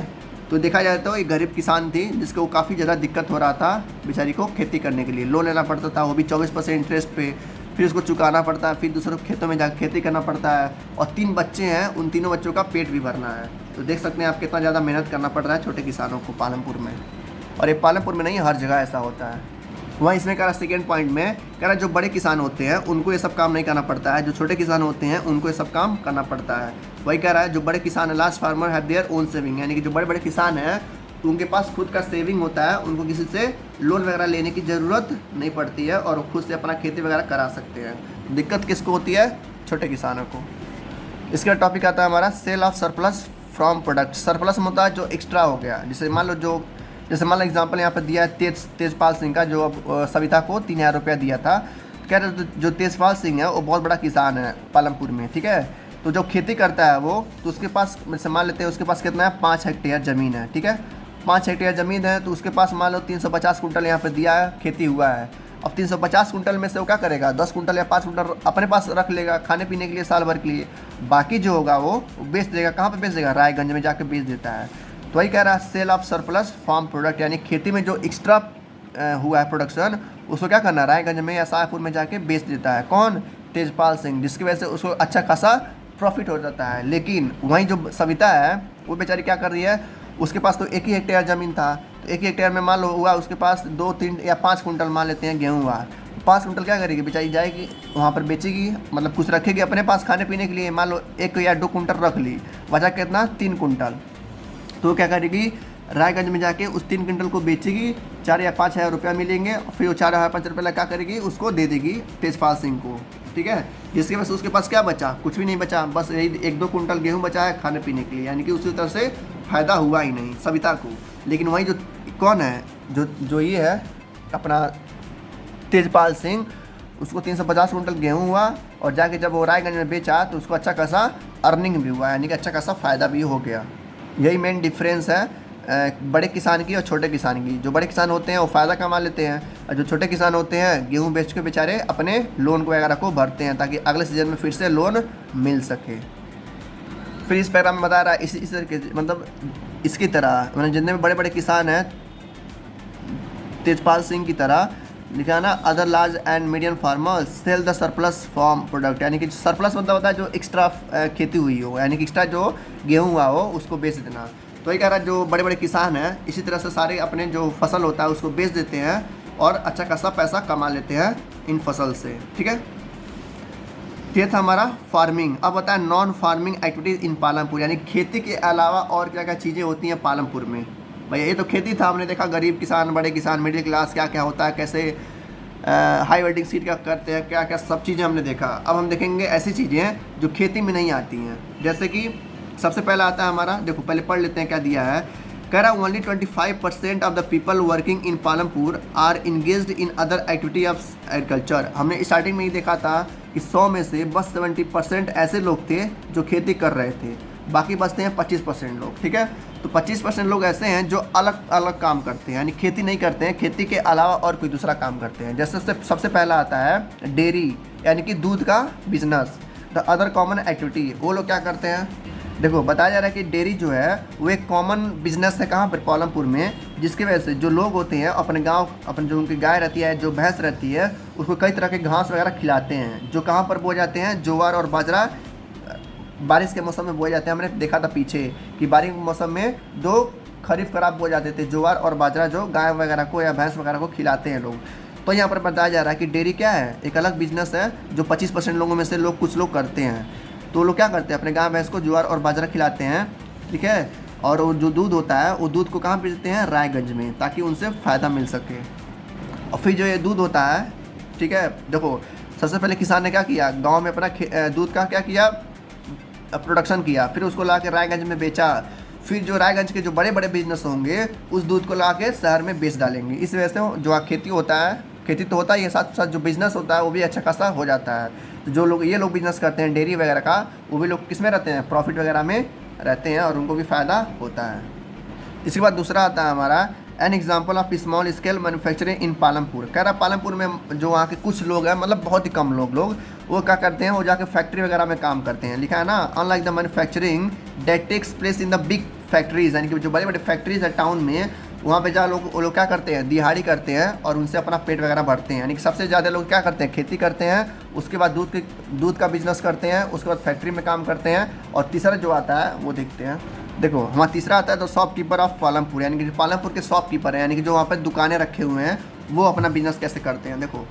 तो देखा जाए तो एक गरीब किसान थी जिसको काफ़ी ज़्यादा दिक्कत हो रहा था बेचारी को खेती करने के लिए, लोन लेना पड़ता था, वो भी 24% इंटरेस्ट पे, फिर उसको चुकाना पड़ता है, फिर दूसरों खेतों में जाकर खेती करना पड़ता है, और 3 बच्चे हैं, उन तीनों बच्चों का पेट भी भरना है। तो देख सकते हैं आप कितना ज़्यादा मेहनत करना पड़ रहा है छोटे किसानों को पालमपुर में। और ये पालमपुर में नहीं, हर जगह ऐसा होता है। वहाँ इसमें कह रहा सेकेंड पॉइंट में कह रहा जो बड़े किसान होते हैं उनको ये सब काम नहीं करना पड़ता है, जो छोटे किसान होते हैं उनको ये सब काम करना पड़ता है। वही कह रहा है जो बड़े किसान है, large farmer have their own saving, यानी कि जो बड़े बड़े किसान हैं तो उनके पास खुद का सेविंग होता है, उनको किसी से लोन वगैरह लेने की ज़रूरत नहीं पड़ती है और खुद से अपना खेती वगैरह करा सकते हैं। दिक्कत किसको होती है, छोटे किसानों को। इसका टॉपिक आता है हमारा sale of surplus from product. Surplus होता है जो एक्स्ट्रा हो गया, जैसे मान लो एग्जांपल यहाँ पर दिया है तेजपाल सिंह का, जो अब सविता को 3000 रुपया दिया था। कह रहे जो तेजपाल सिंह है वो बहुत बड़ा किसान है पालमपुर में, ठीक है। तो जो खेती करता है वो, तो उसके पास मान लेते हैं उसके पास कितना है, 5 हेक्टेयर ज़मीन है, ठीक है। 5 हेक्टेयर ज़मीन है तो उसके पास मान लो 350 कुंटल यहाँ पर दिया है, खेती हुआ है। अब 350 कुंटल में से वो क्या करेगा, 10 कुंटल या 5 कुंटल अपने पास रख लेगा खाने पीने के लिए साल भर के लिए, बाकी जो होगा वो बेच देगा। कहाँ पे बेच देगा, रायगंज में जाके बेच देता है। तो वही कह रहा है sale of surplus farm product, यानी खेती में जो एक्स्ट्रा हुआ है प्रोडक्शन, उसको क्या करना है, रायगंज में या शाहपुर में जाके बेच देता है। कौन, तेजपाल सिंह, जिसकी वजह से उसको अच्छा खासा प्रॉफिट हो जाता है। लेकिन वहीं जो सविता है वो बेचारी क्या कर रही है, उसके पास तो 1 ही हेक्टेयर ज़मीन था, तो 1 ही हेक्टेयर में मान लो हुआ उसके पास 2, 3 या 5 कुंटल मान लेते हैं गेहूँ हुआ, 5 कुंटल क्या करेगी बेचारी, जाएगी वहाँ पर बेचेगी, मतलब कुछ रखेगी अपने पास खाने पीने के लिए, मान लो 1 या 2 कुंटल रख ली, बचा कितना, 3 कुंटल। तो क्या करेगी, रायगंज में जाके उस 3 कुंटल को बेचेगी, 4 या 5 हज़ार रुपया मिलेंगे, और फिर वो 4,500 रुपये क्या करेगी, उसको दे देगी तेजपाल सिंह को, ठीक है। जिसके वजह से उसके पास क्या बचा, कुछ भी नहीं बचा, बस यही 1-2 कुंटल गेहूँ बचा है खाने पीने के लिए, यानी कि उसी तरह से फ़ायदा हुआ ही नहीं सविता को। लेकिन वही जो कौन है, जो ये है अपना तेजपाल सिंह, उसको 350 कुंटल गेहूँ हुआ, और जाके जब वो रायगंज में बेचा तो उसको अच्छा खासा अर्निंग भी हुआ, यानी कि अच्छा खासा फ़ायदा भी हो गया। यही मेन डिफरेंस है बड़े किसान की और छोटे किसान की। जो बड़े किसान होते हैं वो फ़ायदा कमा लेते हैं, और जो छोटे किसान होते हैं गेहूं बेच के बेचारे अपने लोन को वगैरह को भरते हैं, ताकि अगले सीजन में फिर से लोन मिल सके। फिर इस पैराग्राफ में बता रहा है इस तरीके से, मतलब इसकी तरह, मतलब जितने भी बड़े बड़े किसान हैं तेजपाल सिंह की तरह, लिखा ना, other large and medium farmers sell the surplus farm product, यानी कि सरप्लस मतलब होता है जो एक्स्ट्रा खेती हुई हो, यानी कि एक्स्ट्रा जो गेहूँ हुआ हो उसको बेच देना। तो ये कह रहा है जो बड़े बड़े किसान हैं इसी तरह से सारे अपने जो फसल होता है उसको बेच देते हैं और अच्छा खासा पैसा कमा लेते हैं इन फसल से, ठीक है। ये था हमारा फार्मिंग। अब बताया नॉन फार्मिंग एक्टिविटीज़ इन पालमपुर, यानी खेती के अलावा और क्या क्या चीज़ें होती हैं पालमपुर में। भैया ये तो खेती था, हमने देखा गरीब किसान, बड़े किसान, मिडिल क्लास क्या क्या होता है, कैसे हाई वेल्डिंग सीट क्या करते हैं, क्या क्या सब चीज़ें हमने देखा। अब हम देखेंगे ऐसी चीज़ें जो खेती में नहीं आती हैं, जैसे कि सबसे पहला आता है हमारा, देखो पहले पढ़ लेते हैं क्या दिया है। कह रहा only 25% of the people working in Palampur are engaged in other activity of agriculture. हमने स्टार्टिंग में ही देखा था कि 100 में से बस 70% ऐसे लोग थे जो खेती कर रहे थे, बाकी बचते हैं 25% लोग, ठीक है। तो 25% लोग ऐसे हैं जो अलग अलग काम करते हैं, यानी खेती नहीं करते हैं, खेती के अलावा और कोई दूसरा काम करते हैं। जैसे सबसे पहला आता है डेयरी, यानी कि दूध का business. The other common activity, वो लोग क्या करते हैं, देखो बताया जा रहा है कि डेयरी जो है वो एक कॉमन बिजनेस है कहाँ पर, पालमपुर में, जिसकी वजह से जो लोग होते हैं अपने गांव, अपन जो उनकी गाय रहती है, जो भैंस रहती है, उसको कई तरह के घास वगैरह खिलाते हैं, जो कहाँ पर बोए जाते हैं, ज्वार और बाजरा बारिश के मौसम में बोए जाते हैं। हमने देखा था पीछे कि बारिश के मौसम में 2 खरीफ खराब बोए जाते थे, ज्वार और बाजरा, जो गाय वगैरह को या भैंस वगैरह को खिलाते हैं लोग। तो यहाँ पर बताया जा रहा है कि डेयरी क्या है, एक अलग बिजनेस है जो 25% लोगों में से लोग कुछ लोग करते हैं। तो लोग क्या करते हैं, अपने गाय भैंस को ज्वार और बाजरा खिलाते हैं, ठीक है। और वो जो दूध होता है वो दूध को कहाँ बेचते हैं, रायगंज में, ताकि उनसे फ़ायदा मिल सके। और फिर जो ये दूध होता है, ठीक है, देखो सबसे पहले किसान ने क्या किया, गांव में अपना दूध का क्या किया, प्रोडक्शन किया, फिर उसको ला के रायगंज में बेचा। फिर जो रायगंज के जो बड़े बड़े बिजनेस होंगे उस दूध को ला के शहर में बेच डालेंगे। इस वजह से जो खेती होता है, खेती तो होता ही है, साथ साथ जो बिज़नेस होता है वो भी अच्छा खासा हो जाता है। तो जो लोग ये लोग बिज़नेस करते हैं डेयरी वगैरह का, वो भी लोग किस में रहते हैं, प्रॉफिट वगैरह में रहते हैं, और उनको भी फ़ायदा होता है। इसके बाद दूसरा आता है हमारा an example of small scale manufacturing इन पालमपुर। कह रहा पालमपुर में जो वहाँ के कुछ लोग हैं, मतलब बहुत ही कम लोग वो क्या करते हैं, वो जाके फैक्ट्री वगैरह में काम करते हैं। लिखा है ना, unlike the manufacturing that takes place in the big factories, यानी कि जो बड़े बड़े फैक्ट्रीज है टाउन में, वहाँ पे जा वो लोग क्या करते हैं, दिहाड़ी करते हैं और उनसे अपना पेट वगैरह भरते हैं। यानी कि सबसे ज़्यादा लोग क्या करते हैं, खेती करते हैं, उसके बाद दूध का बिजनेस करते हैं, उसके बाद फैक्ट्री में काम करते हैं, और तीसरा जो आता है वो देखते हैं। देखो हमारा तीसरा आता है तो शॉपकीपर ऑफ पालमपुर, यानी कि पालमपुर के शॉपकीपर हैं, यानी कि जो वहाँ पर दुकानें रखे हुए हैं वो अपना बिजनेस कैसे करते हैं। देखो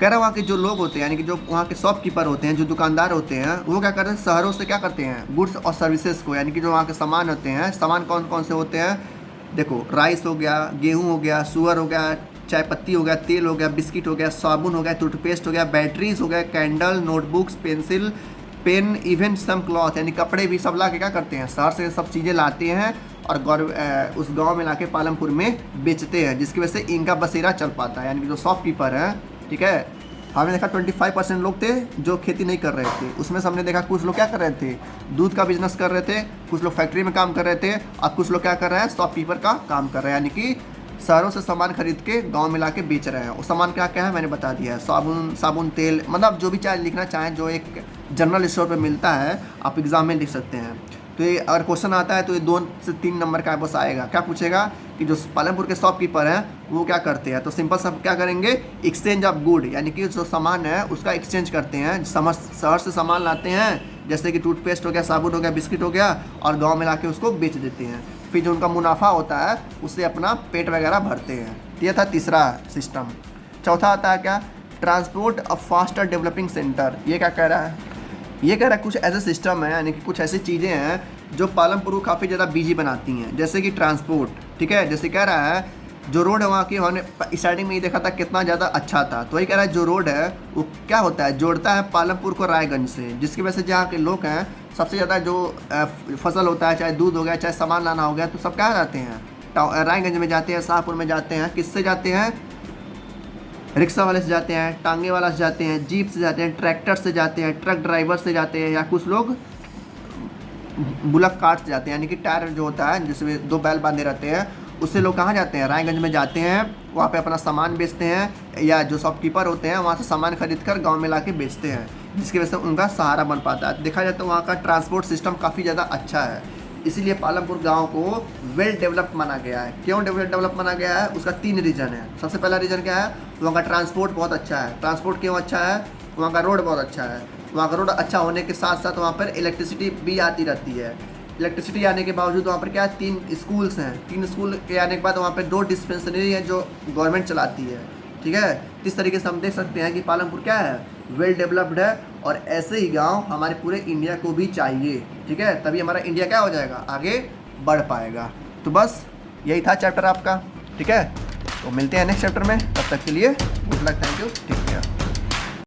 कह रहा वहाँ के जो लोग होते हैं, यानी कि जो वहाँ के शॉपकीपर होते हैं, जो दुकानदार होते हैं, वो क्या करते हैं, शहरों से क्या करते हैं, गुड्स और सर्विसेज को, यानी कि जो वहाँ के सामान होते हैं, सामान कौन कौन से होते हैं, देखो राइस हो गया, गेहूँ हो गया, सुअर हो गया, चाय पत्ती हो गया, तेल हो गया, बिस्किट हो गया, साबुन हो गया, टूथपेस्ट हो गया, बैटरीज हो गया, candle, notebooks, pencil, pen, even some cloth, यानी कपड़े भी सब ला के क्या करते हैं, शहर से सब चीज़ें लाते हैं और उस गांव में लाके पालमपुर में बेचते हैं, जिसकी वजह से इनका बसेरा चल पाता है। यानी कि जो शॉपकीपर हैं, ठीक है, हमने देखा 25% लोग थे जो खेती नहीं कर रहे थे, उसमें से हमने देखा कुछ लोग क्या कर रहे थे, दूध का बिजनेस कर रहे थे, कुछ लोग फैक्ट्री में काम कर रहे थे, और कुछ लोग क्या कर रहे हैं, शॉपकीपर का काम कर रहे हैं, यानी कि शहरों से सामान खरीद के गांव में ला के बेच रहे हैं। वो सामान क्या क्या है मैंने बता दिया है, साबुन तेल, मतलब जो भी चाहे लिखना चाहें जो एक जनरल स्टोर पे मिलता है आप एग्ज़ाम में लिख सकते हैं। तो ये अगर क्वेश्चन आता है तो ये 2 से 3 नंबर का बस आएगा। क्या पूछेगा कि जो पालमपुर के शॉपकीपर हैं वो क्या करते हैं, तो सिंपल सब क्या करेंगे, एक्सचेंज ऑफ गुड, यानी कि जो सामान है उसका एक्सचेंज करते हैं। शहर से सामान लाते हैं जैसे कि टूथपेस्ट हो गया, साबुन हो गया, बिस्किट हो गया, और गाँव में ला के उसको बेच देते हैं। फिर जो उनका मुनाफा होता है उससे अपना पेट वगैरह भरते हैं। ये था तीसरा सिस्टम। चौथा आता है क्या, transport a faster developing centre. ये क्या कह रहा है, ये कह रहा है कुछ ऐसे सिस्टम है, यानी कि कुछ ऐसी चीज़ें हैं जो पालमपुर को काफ़ी ज़्यादा बिजी बनाती हैं। जैसे कि ट्रांसपोर्ट, ठीक है, जैसे कह रहा है जो रोड है वहाँ की, हमने स्टार्टिंग में ये देखा था कितना ज़्यादा अच्छा था। तो वही कह रहा है जो रोड है वो क्या होता है, जोड़ता है पालमपुर को रायगंज से, जिसकी वजह से जहाँ के लोग हैं सबसे ज़्यादा जो फसल होता है, चाहे दूध हो गया चाहे सामान लाना हो गया, तो सब कहाँ जाते हैं, रायगंज में जाते हैं, शाहपुर में जाते हैं। किससे जाते हैं, रिक्शा वाले से जाते हैं, टांगे वाला से जाते हैं, जीप से जाते हैं, ट्रैक्टर से जाते हैं, ट्रक ड्राइवर से जाते हैं, या कुछ लोग बुलक कार्ट से जाते हैं, यानी कि टायर जो होता है जिसमें 2 बैल बांधे रहते हैं, उससे लोग कहाँ जाते हैं, रायगंज में जाते हैं, वहाँ पे अपना सामान बेचते हैं, या जो शॉपकीपर होते हैं वहाँ से सामान खरीद कर गाँव में ला के बेचते हैं, जिसकी वजह से उनका सहारा बन पाता है। देखा जाए तो वहाँ का ट्रांसपोर्ट सिस्टम काफ़ी ज़्यादा अच्छा है, इसीलिए पालमपुर गांव को वेल डेवलप्ड माना गया है। क्यों डेवलप माना गया है, उसका 3 रीज़न है। सबसे पहला रीज़न क्या है, वहाँ का ट्रांसपोर्ट बहुत अच्छा है। ट्रांसपोर्ट क्यों अच्छा है, वहाँ का रोड बहुत अच्छा है। वहाँ का रोड अच्छा होने के साथ साथ वहाँ पर इलेक्ट्रिसिटी भी आती रहती है। इलेक्ट्रिसिटी आने के बावजूद वहाँ पर क्या है, 3 स्कूल्स हैं। 3 स्कूल के आने के बाद वहाँ पर 2 डिस्पेंसरी है जो गवर्नमेंट चलाती है, ठीक है। इस तरीके से हम देख सकते हैं कि पालमपुर क्या है, वेल डेवलप्ड है, और ऐसे ही गांव हमारे पूरे इंडिया को भी चाहिए, ठीक है, तभी हमारा इंडिया क्या हो जाएगा, आगे बढ़ पाएगा। तो बस यही था चैप्टर आपका, ठीक है। तो मिलते हैं नेक्स्ट चैप्टर में, तब तक के लिए गुड लक, थैंक यू, ठीक है।